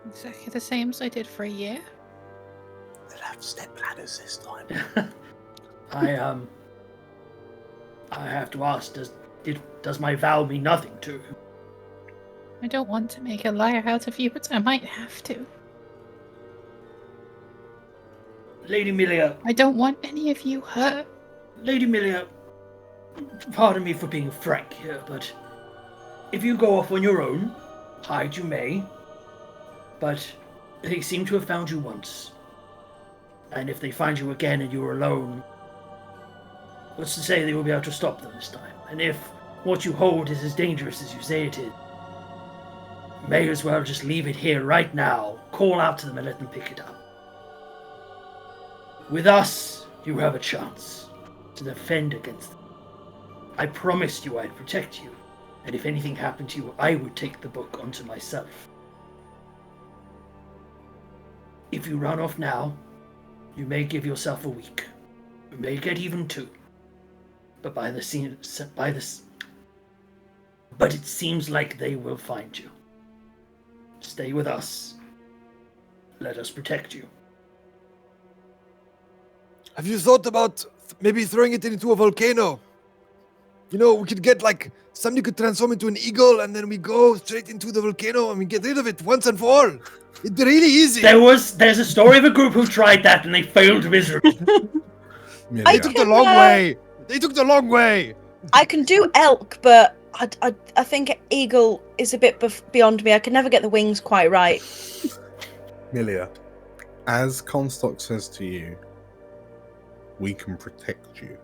Exactly the same as I did for a year. They'll have step ladders this time. I have to ask, does my vow mean nothing to you? I don't want to make a liar out of you, but I might have to. Lady Millija, I don't want any of you hurt. Lady Millija, pardon me for being frank here, but if you go off on your own, hide you may, but they seem to have found you once. And if they find you again and you're alone, what's to say they will be able to stop them this time? And if what you hold is as dangerous as you say it is, you may as well just leave it here right now, call out to them and let them pick it up. With us, you have a chance to defend against them. I promised you I'd protect you, and if anything happened to you, I would take the book onto myself. If you run off now, you may give yourself a week. You may get even 2. But but it seems like they will find you. Stay with us. Let us protect you. Have you thought about maybe throwing it into a volcano? You know, we could get like somebody could transform into an eagle, and then we go straight into the volcano and we get rid of it once and for all. It's really easy. There's a story of a group who tried that and they failed miserably. Yeah. They took the long way. They took the long way. I can do elk, but I think eagle is a bit beyond me. I can never get the wings quite right. Millija, as Comstock says to you, we can protect you.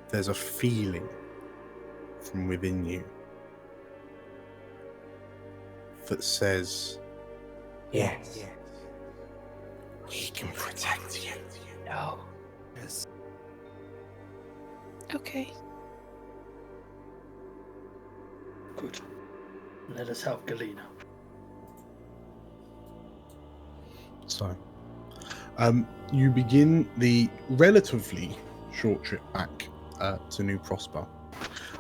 There's a feeling from within you that says, yes, we can protect you. No. Yes. Okay. Good. Let us help Galena. So, you begin the relatively short trip back to New Prosper.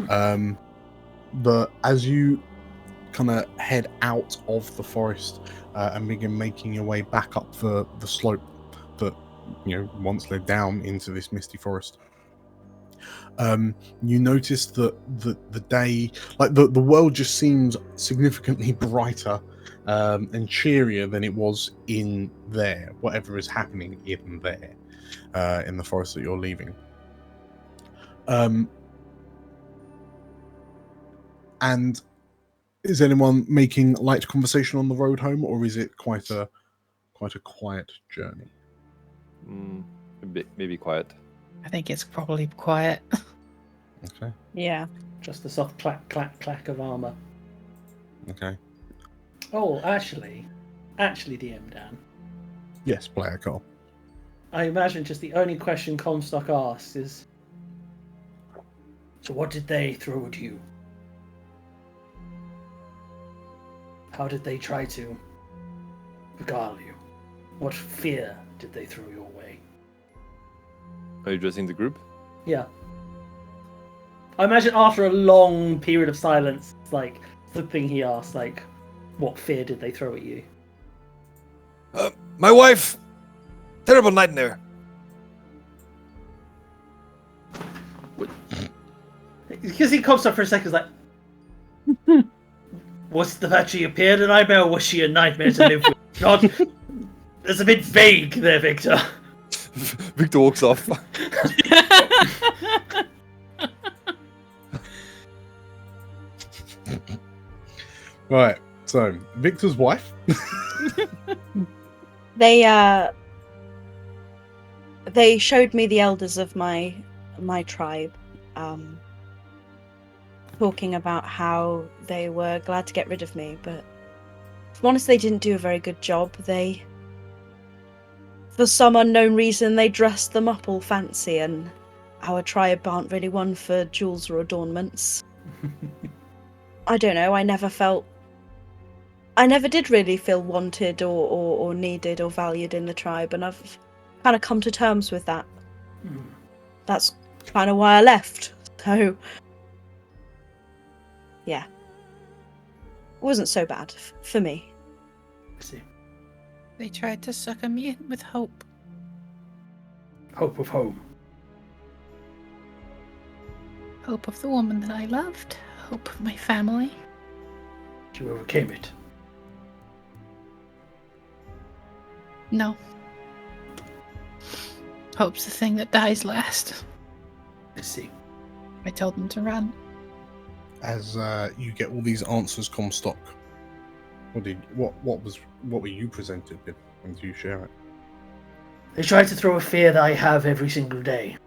But as you kind of head out of the forest and begin making your way back up the slope that once led down into this misty forest, you notice that the day, like the world, just seems significantly brighter and cheerier than it was in there, whatever is happening in there, in the forest that you're leaving. And is anyone making light conversation on the road home, or is it quite a quiet journey? Maybe quiet. I think it's probably quiet. Okay. Yeah. Just a soft clack, clack, clack of armor. Okay. Oh, actually, DM Dan. Yes, player call. I imagine just the only question Comstock asks is, so what did they throw at you? How did they try to beguile you? What fear did they throw your way? Are you addressing the group? Yeah. I imagine after a long period of silence, it's like the thing he asked, like, what fear did they throw at you? My wife! Terrible nightmare. Because he comes up for a second, he's like, was the fact she appeared a nightmare, or was she a nightmare to live with? God, it's a bit vague there, Victor. Victor walks off. Right. So Victor's wife. They showed me the elders of my tribe, talking about how they were glad to get rid of me, but if I'm honest, they didn't do a very good job. They, for some unknown reason, they dressed them up all fancy, and our tribe aren't really one for jewels or adornments. I don't know, I never did really feel wanted or needed or valued in the tribe, and I've kind of come to terms with that. That's kind of why I left. So, yeah. It wasn't so bad for me. I see. They tried to sucker me in with hope. Hope of home. Hope of the woman that I loved. Hope of my family. You overcame it. No. Hope's the thing that dies last. I see. I told them to run. As you get all these answers, Comstock, what were you presented with when you share it? They try to throw a fear that I have every single day.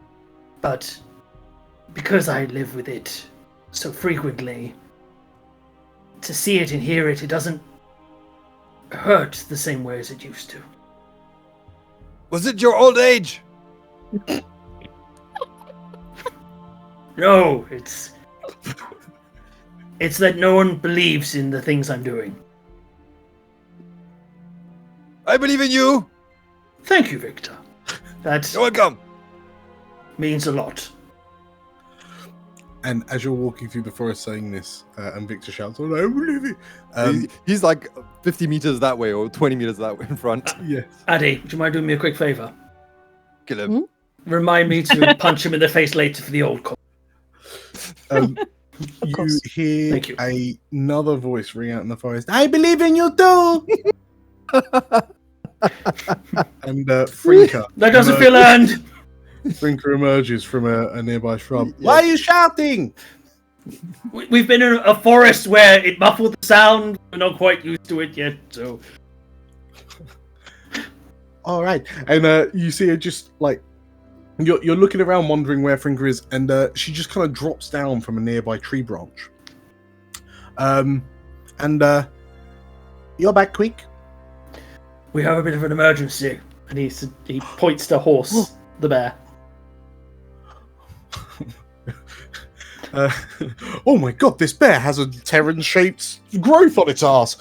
But because I live with it so frequently, to see it and hear it, it doesn't hurt the same way as it used to. Was it your old age? No, it's that no one believes in the things I'm doing. I believe in you. Thank you, Victor. That You're welcome. means a lot. And as you're walking through the forest saying this, and Victor shouts, "Oh, I don't believe it!" He's like 50 meters that way or 20 meters that way in front. Yes. Addy, would you mind doing me a quick favour? Kill him. Remind me to punch him in the face later for the old cop. You course. hear Thank you. another voice ring out in the forest. I believe in you too. And Frinker. That doesn't feel earned. Frinker emerges from a nearby shrub. Yeah. Why are you shouting? We've been in a forest where it muffled the sound. We're not quite used to it yet, so... All right, and you see her just like you're looking around, wondering where Frinker is, and she just kind of drops down from a nearby tree branch. And you're back quick. We have a bit of an emergency. And he points to Horse, the bear. Oh my god, this bear has a Terran-shaped growth on its ass.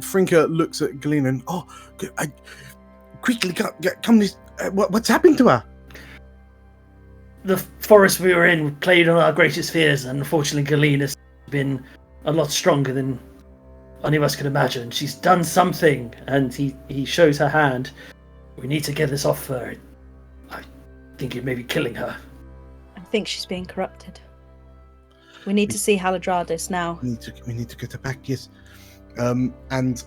Frinker looks at Galena and quickly come this. What's happened to her? The forest we were in played on our greatest fears, and unfortunately Galena's been a lot stronger than any of us could imagine. She's done something, and he shows her hand. We need to get this off her. I think it may be killing her. I think she's being corrupted. We need to see Haladradis now. We need to get her back, yes. And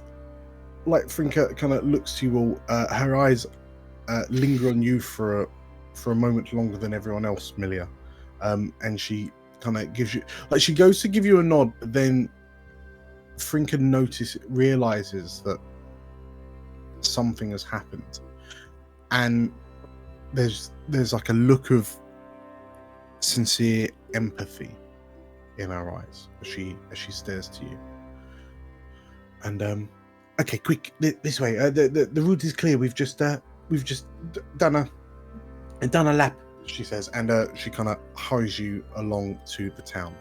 like Frinker kind of looks to you all, her eyes linger on you for a moment longer than everyone else, Millija. And she kind of gives you, like, she goes to give you a nod, but then Frinka realizes that something has happened, and there's like a look of sincere empathy in her eyes as she stares to you. And okay, quick, this way. The route is clear. We've just done a lap, she says, and she kind of hurries you along to the town.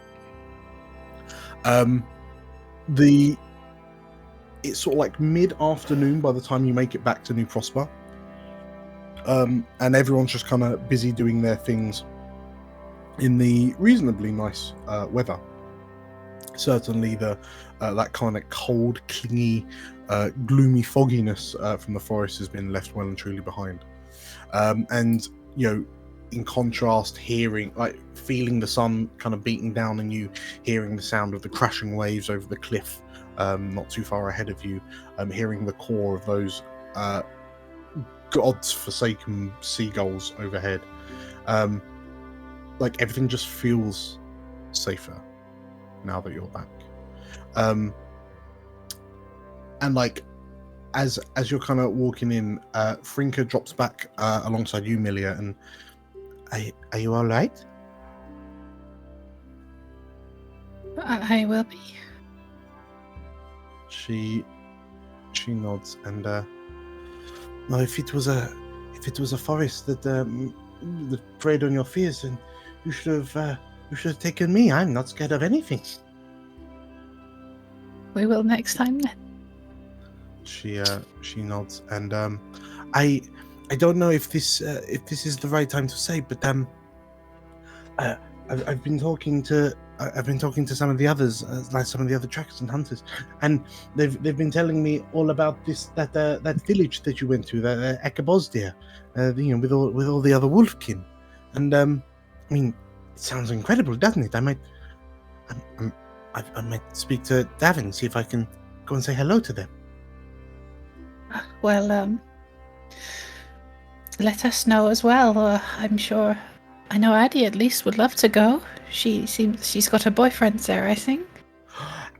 It's sort of like mid-afternoon by the time you make it back to New Prosper, and everyone's just kind of busy doing their things in the reasonably nice weather. Certainly the that kind of cold, clingy, gloomy fogginess from the forest has been left well and truly behind. And in contrast, feeling the sun kind of beating down on you, hearing the sound of the crashing waves over the cliff not too far ahead of you, hearing the caw of those god's forsaken seagulls overhead. Everything just feels safer now that you're back. And as you're kind of walking in, Frinka drops back alongside you, Millija, and are you all right? I will be. She nods, and well, if it was a forest that preyed on your fears, then you should have taken me. I'm not scared of anything. We will next time then. She nods, and I don't know if this is the right time to say, but I've been talking to some of the others, like some of the other trackers and hunters, and they've been telling me all about that village that you went to, that Ekabosdia, with all the other wolfkin, and I mean, it sounds incredible, doesn't it? I might speak to Davin, see if I can go and say hello to them. Well, let us know as well. I'm sure. I know Addie at least would love to go. She's got a boyfriend there, I think.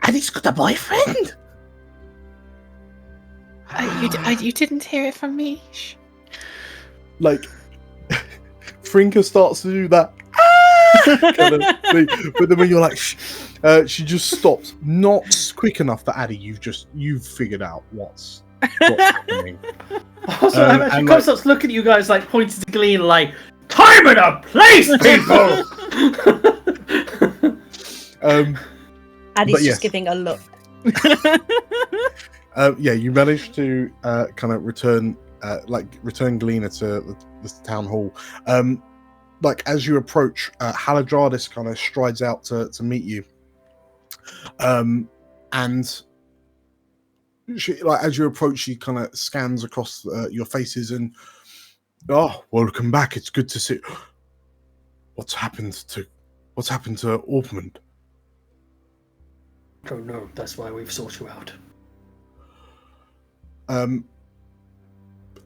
Addie's got a boyfriend? You didn't hear it from me. Shh. Frinka starts to do that kind of thing, but then when you're like, shh, she just stops. Not quick enough for Addie. You've figured out what's happening. Also, she starts looking at you guys, pointing to Glean, time and a place, people. Addie's just giving a look. You managed to kind of return Gleaner to the town hall. As you approach, Haladradis kind of strides out to meet you. And she, as you approach, she kind of scans across your faces and, welcome back. It's good to see. What's happened to Orpmond? Oh no, that's why we've sought you out.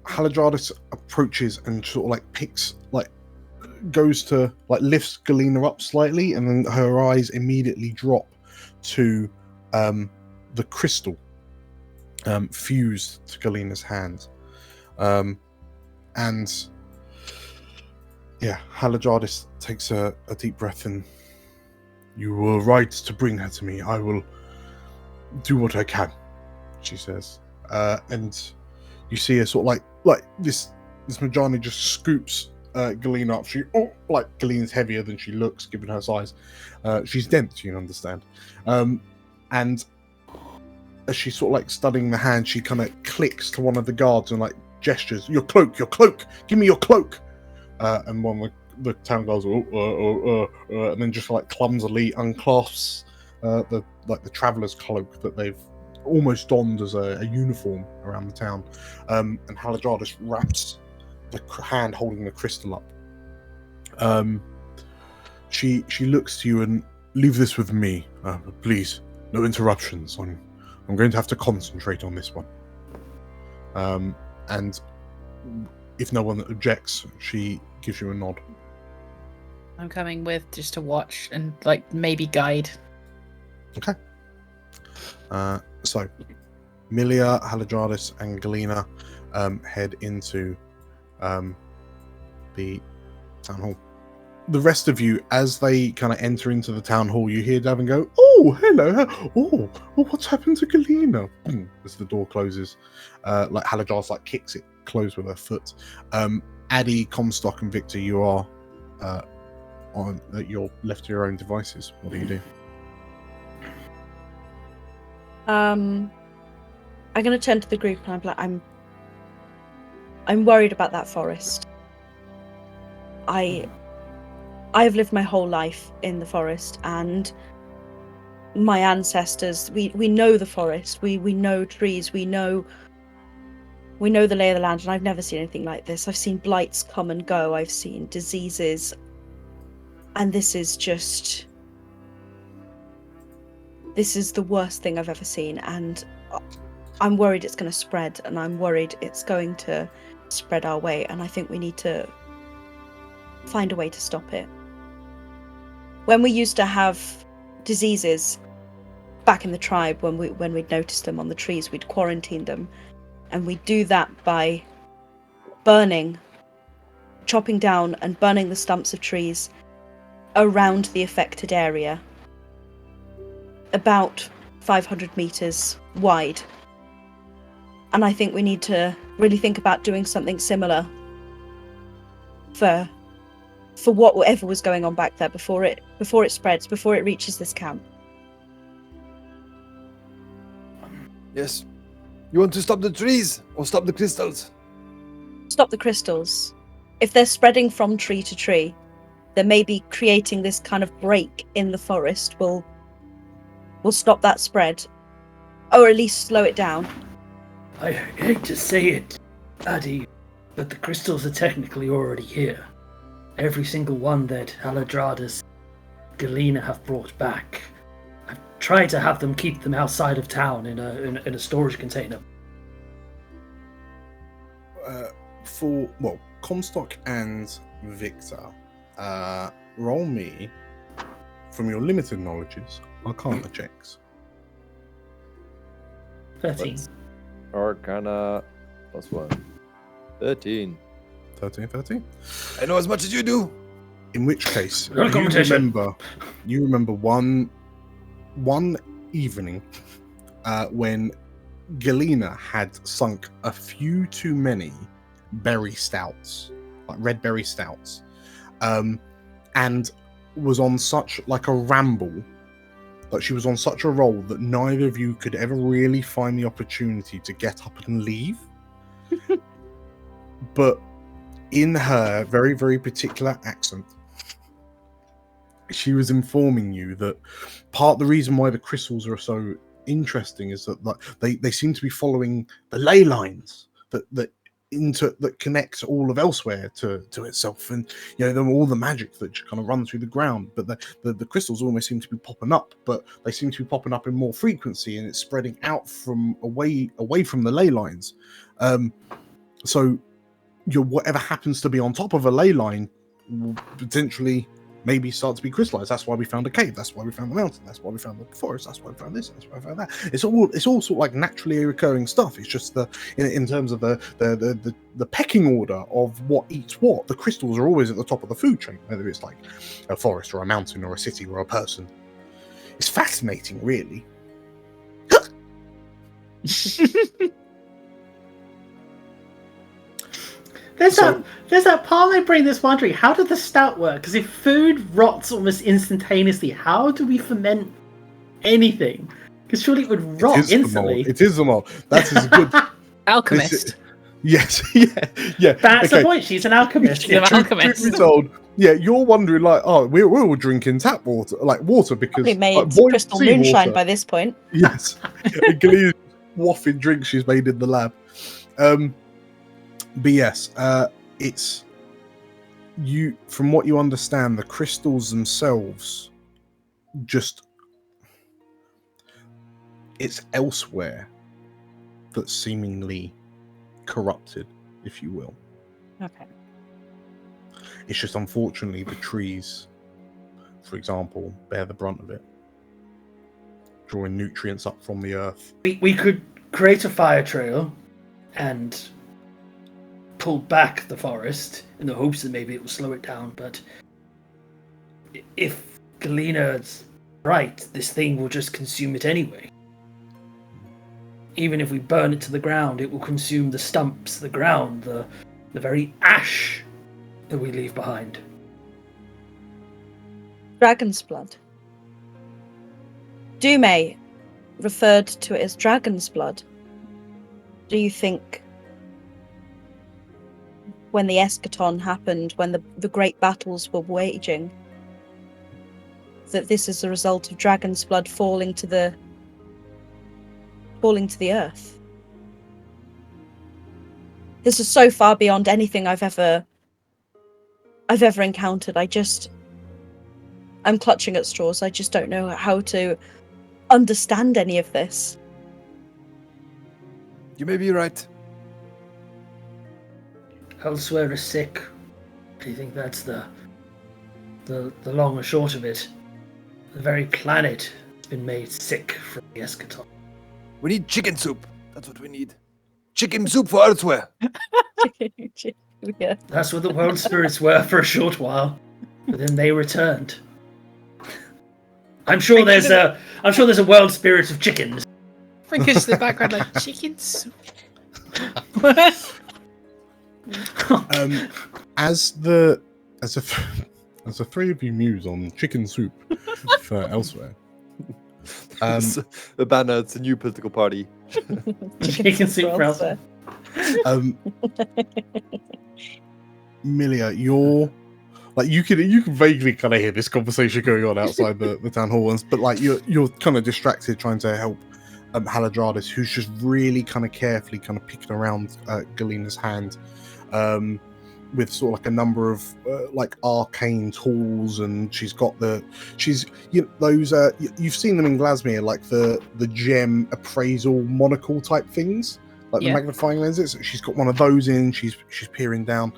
Haladradis approaches and sort of picks, goes to lifts Galena up slightly, and then her eyes immediately drop to the crystal fused to Galena's hand. And Haladradis takes a deep breath, and you were right to bring her to me. I will do what I can, she says. And you see her sort of like this Majani just scoops Galena up. Galena's heavier than she looks given her size. She's dense, you understand. And as she's sort of studying the hand, she kind of clicks to one of the guards and gestures, your cloak, give me your cloak. And one of the town guards and then just clumsily unclasps the traveler's cloak that they've almost donned as a uniform around the town. And Haladradis wraps the hand holding the crystal up. She looks to you and, leave this with me, please. No interruptions. I'm going to have to concentrate on this one. And if no one objects, she gives you a nod. I'm coming with just to watch and like maybe guide. Okay. So, Millija, Haladradis, and Galena head into the town hall. The rest of you, as they kind of enter into the town hall, you hear Davin go, "Oh, hello! Oh, what's happened to Galena?" As the door closes, like Haladradis like kicks it closed with her foot. Addy, Comstock, and Victor, you are you're left to your own devices. What do you do? I'm gonna turn to the group and I'm like, I'm worried about that forest. I have lived my whole life in the forest, and my ancestors. We know the forest. We know trees. We know the lay of the land, and I've never seen anything like this. I've seen blights come and go. I've seen diseases, and this is the worst thing I've ever seen, and I'm worried it's going to spread, and I'm worried it's going to spread our way, and I think we need to find a way to stop it. When we used to have diseases back in the tribe, when we'd noticed them on the trees, we'd quarantine them, and we'd do that by chopping down and burning the stumps of trees around the affected area, about 500 meters wide. And I think we need to really think about doing something similar for whatever was going on back there before it spreads, before it reaches this camp. Yes. You want to stop the trees or stop the crystals? Stop the crystals. If they're spreading from tree to tree, they may be creating this kind of break in the forest. We'll stop that spread, or at least slow it down. I hate to say it, Addy, but the crystals are technically already here. Every single one that Haladradis, Galena have brought back. I've tried to have them keep them outside of town in a storage container. Comstock and Victor, roll me, from your limited knowledges, Arcana checks. 13. Arcana +1. 13. 13. I know as much as you do. In which case, Not a competition. you remember one evening when Galena had sunk a few too many berry stouts, like red berry stouts, and was on such like a ramble, like she was on such a roll that neither of you could ever really find the opportunity to get up and leave. But in her very, very particular accent, she was informing you that part of the reason why the crystals are so interesting is that they seem to be following the ley lines that connect all of Elsewhere to itself, and all the magic that kind of runs through the ground. But the crystals almost seem to be popping up, but they seem to be popping up in more frequency, and it's spreading out from away from the ley lines. So whatever happens to be on top of a ley line will potentially maybe start to be crystallized. That's why we found a cave. That's why we found the mountain. That's why we found the forest. That's why we found this. That's why we found that. It's all sort of like naturally recurring stuff. It's just in terms of the pecking order of what eats what. The crystals are always at the top of the food chain, whether it's like a forest or a mountain or a city or a person. It's fascinating, really. There's that part of my brain that's wondering, how did the stout work? Because if food rots almost instantaneously, how do we ferment anything? Because surely it would rot instantly. It is the mold. That is good. Alchemist. Yes, yeah. That's the point. She's an alchemist. She's an alchemist. Truth be told, you're wondering like, oh, we're all drinking tap water, like water, because Probably made like, boiled crystal moonshine seawater. by this point. Yes, Galena's waffing drinks she's made in the lab. But yes, it's you. From what you understand, the crystals themselves it's Elsewhere that's seemingly corrupted, if you will. Okay. It's just unfortunately the trees for example, bear the brunt of it, drawing nutrients up from the earth. We could create a fire trail and pull back the forest in the hopes that maybe it will slow it down, but if Galina's right, this thing will just consume it anyway. Even if we burn it to the ground, it will consume the stumps, the ground, the very ash that we leave behind. Dragon's blood. Dume referred to it as dragon's blood. Do you think when the eschaton happened, when the great battles were waging, that this is a result of dragon's blood falling to the earth? This is so far beyond anything I've ever encountered. I'm clutching at straws. I just don't know how to understand any of this. You may be right. Elsewhere is sick. Do you think that's the long and short of it? The very planet has been made sick from the eschaton. We need chicken soup. That's what we need. Chicken soup for elsewhere. Yeah. That's what the world spirits were for a short while, but then they returned. I'm sure there's a world spirit of chickens. Frank goes to the background like chicken soup. As the three of you muse on chicken soup for elsewhere. The banner, it's a new political party. Chicken soup for elsewhere. Millija, you're like you can vaguely kind of hear this conversation going on outside the town hall, but like you're kind of distracted trying to help Haladradis, who's just really kind of carefully kind of picking around Galina's hand, with sort of like a number of like arcane tools, and she's got those you've seen them in Glasmere, like the gem appraisal monocle type things, like the magnifying lenses. She's got one of those in. She's peering down.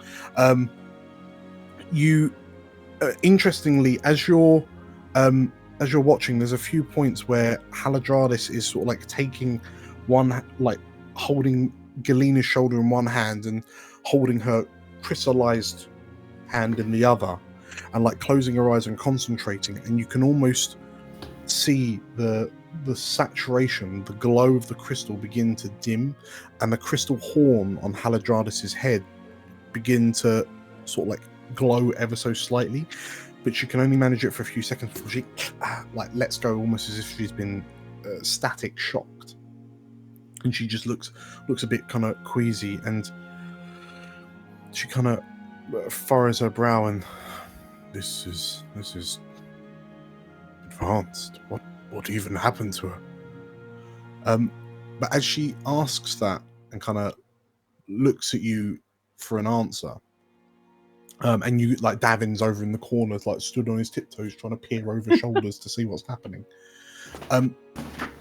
You interestingly, as you're watching, there's a few points where Haladradis is sort of like taking one, like holding Galina's shoulder in one hand and holding her crystallized hand in the other, and like closing her eyes and concentrating, and you can almost see the saturation, the glow of the crystal begin to dim, and the crystal horn on Haladradis's head begin to sort of like glow ever so slightly, but she can only manage it for a few seconds before she like lets go, almost as if she's been static shocked, and she just looks a bit kind of queasy, and she kind of furrows her brow, and this is advanced. What even happened to her? But as she asks that and kind of looks at you for an answer, and you like Davin's over in the corner, like stood on his tiptoes trying to peer over shoulders to see what's happening.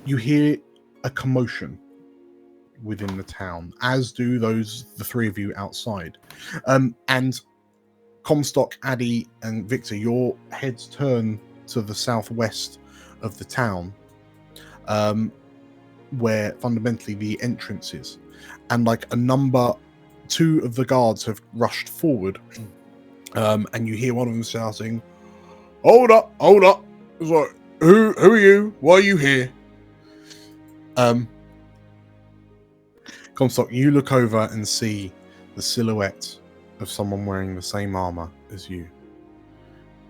You hear a commotion within the town, as do the three of you outside. And Comstock, Addy, and Victor, your heads turn to the southwest of the town, where fundamentally the entrance is, and like two of the guards have rushed forward, and you hear one of them shouting, hold up. It's like, who are you? Why are you here? Comstock, you look over and see the silhouette of someone wearing the same armor as you,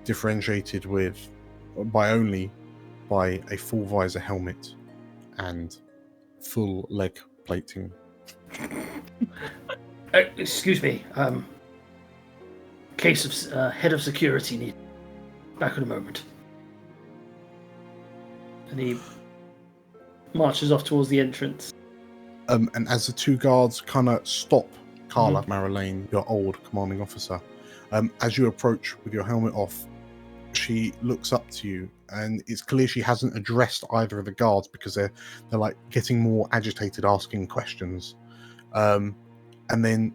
differentiated only by a full visor helmet and full leg plating. Excuse me. Case of head of security need. Back in a moment. And he marches off towards the entrance. And as the two guards kind of stop Carla Maralane, your old commanding officer, as you approach with your helmet off, she looks up to you, and it's clear she hasn't addressed either of the guards because they're like getting more agitated, asking questions. And then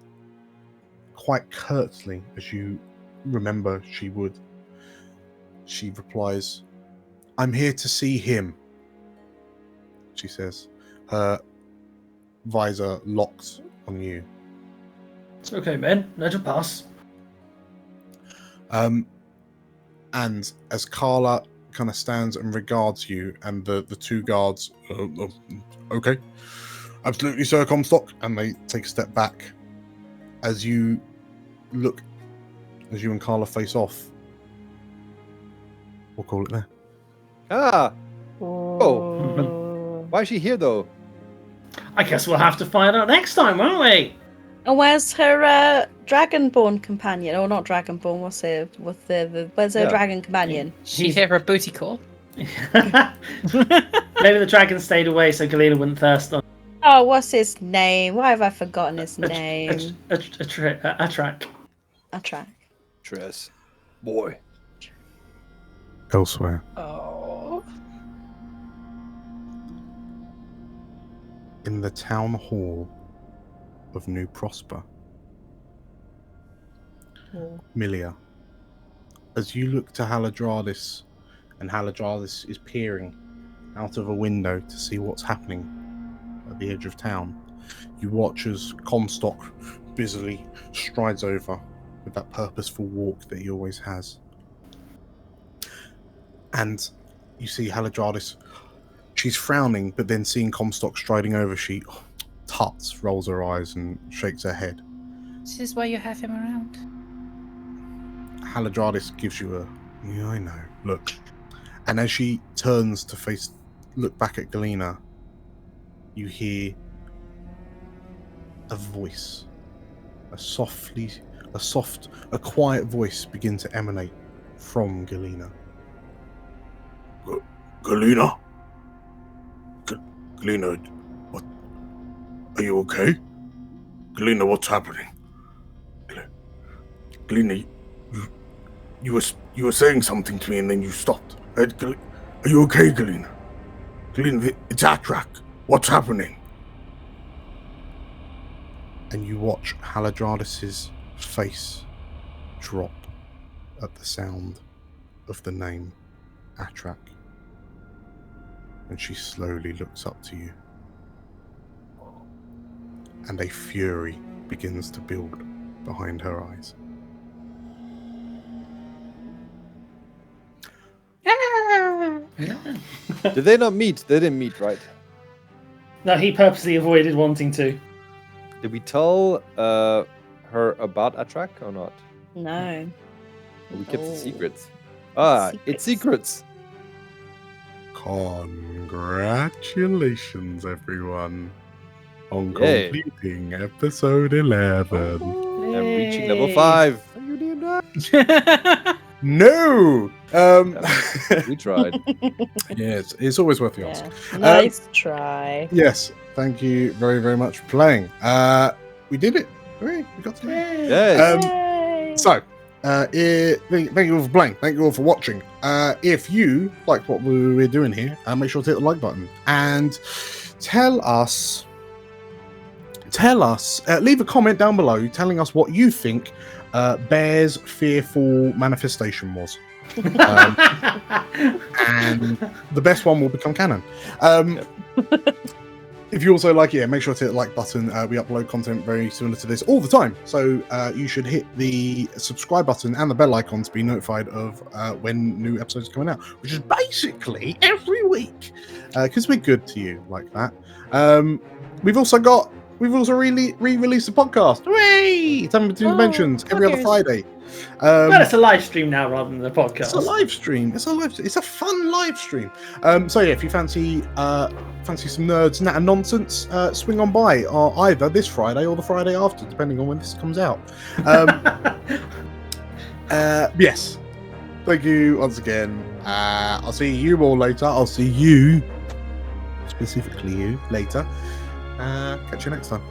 quite curtly, as you remember she would, she replies, "I'm here to see him," she says, her visor locked on you. It's okay, man. Let it pass. And as Carla kind of stands and regards you, and the two guards, okay, absolutely, sir, Comstock, and they take a step back. As you and Carla face off, we'll call it there. Ah! Oh! Why is she here, though? I guess we'll have to find out next time, won't we? And where's her Dragonborn companion? Or not Dragonborn, where's her dragon companion? She's here for a booty call. Maybe the dragon stayed away so Galena wouldn't thirst on. Oh, what's his name? Why have I forgotten his name? A track. Tress. Boy. Elsewhere. Oh. In the town hall of New Prosper. Millija, as you look to Haladradis, and Haladradis is peering out of a window to see what's happening at the edge of town, you watch as Comstock busily strides over with that purposeful walk that he always has. And you see Haladradis, she's frowning, but then seeing Comstock striding over, she tuts, rolls her eyes and shakes her head. This is why you have him around. Haladradis gives you a, yeah, I know, look. And as she turns to look back at Galena, you hear a voice, a quiet voice begin to emanate from Galena. Galena? Galena, what? Are you okay? Galena, what's happening? Galena, you were saying something to me and then you stopped. Are you okay, Galena? Galena, it's Atrak. What's happening? And you watch Haladradis' face drop at the sound of the name Atrak. And she slowly looks up to you. And a fury begins to build behind her eyes. Did they not meet? They didn't meet, right? No, he purposely avoided wanting to. Did we tell her about Atrak or not? No. Or we kept Oh. it secret. Ah, Secrets. it's secrets. Congratulations, everyone, on Yay. completing episode 11. I'm reaching level 5. You did not. No! We tried. Yes, it's always worth the ask. Yeah. Nice try. Yes, thank you very, very much for playing. We did it. Hooray, we got to it. Yes. Yay. So, thank you all for playing. Thank you all for watching. If you like what we're doing here, make sure to hit the like button and tell us. Leave a comment down below telling us what you think Bear's fearful manifestation was. And the best one will become canon. If you also like it, make sure to hit the like button. We upload content very similar to this all the time, so you should hit the subscribe button and the bell icon to be notified of when new episodes are coming out, which is basically every week, because we're good to you like that. We've also re-released a podcast. Hooray! Time Between Dimensions every other Friday. Well, it's a live stream now rather than the podcast. It's a live stream. It's a fun live stream. So yeah, if you fancy some nerds and nonsense, swing on by either this Friday or the Friday after, depending on when this comes out. Yes. Thank you once again. I'll see you all later. I'll see you, specifically you, later. Catch you next time.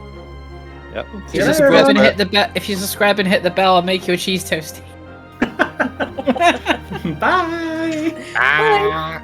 Yep. If you subscribe and hit the bell, I'll make you a cheese toasty. Bye. Bye.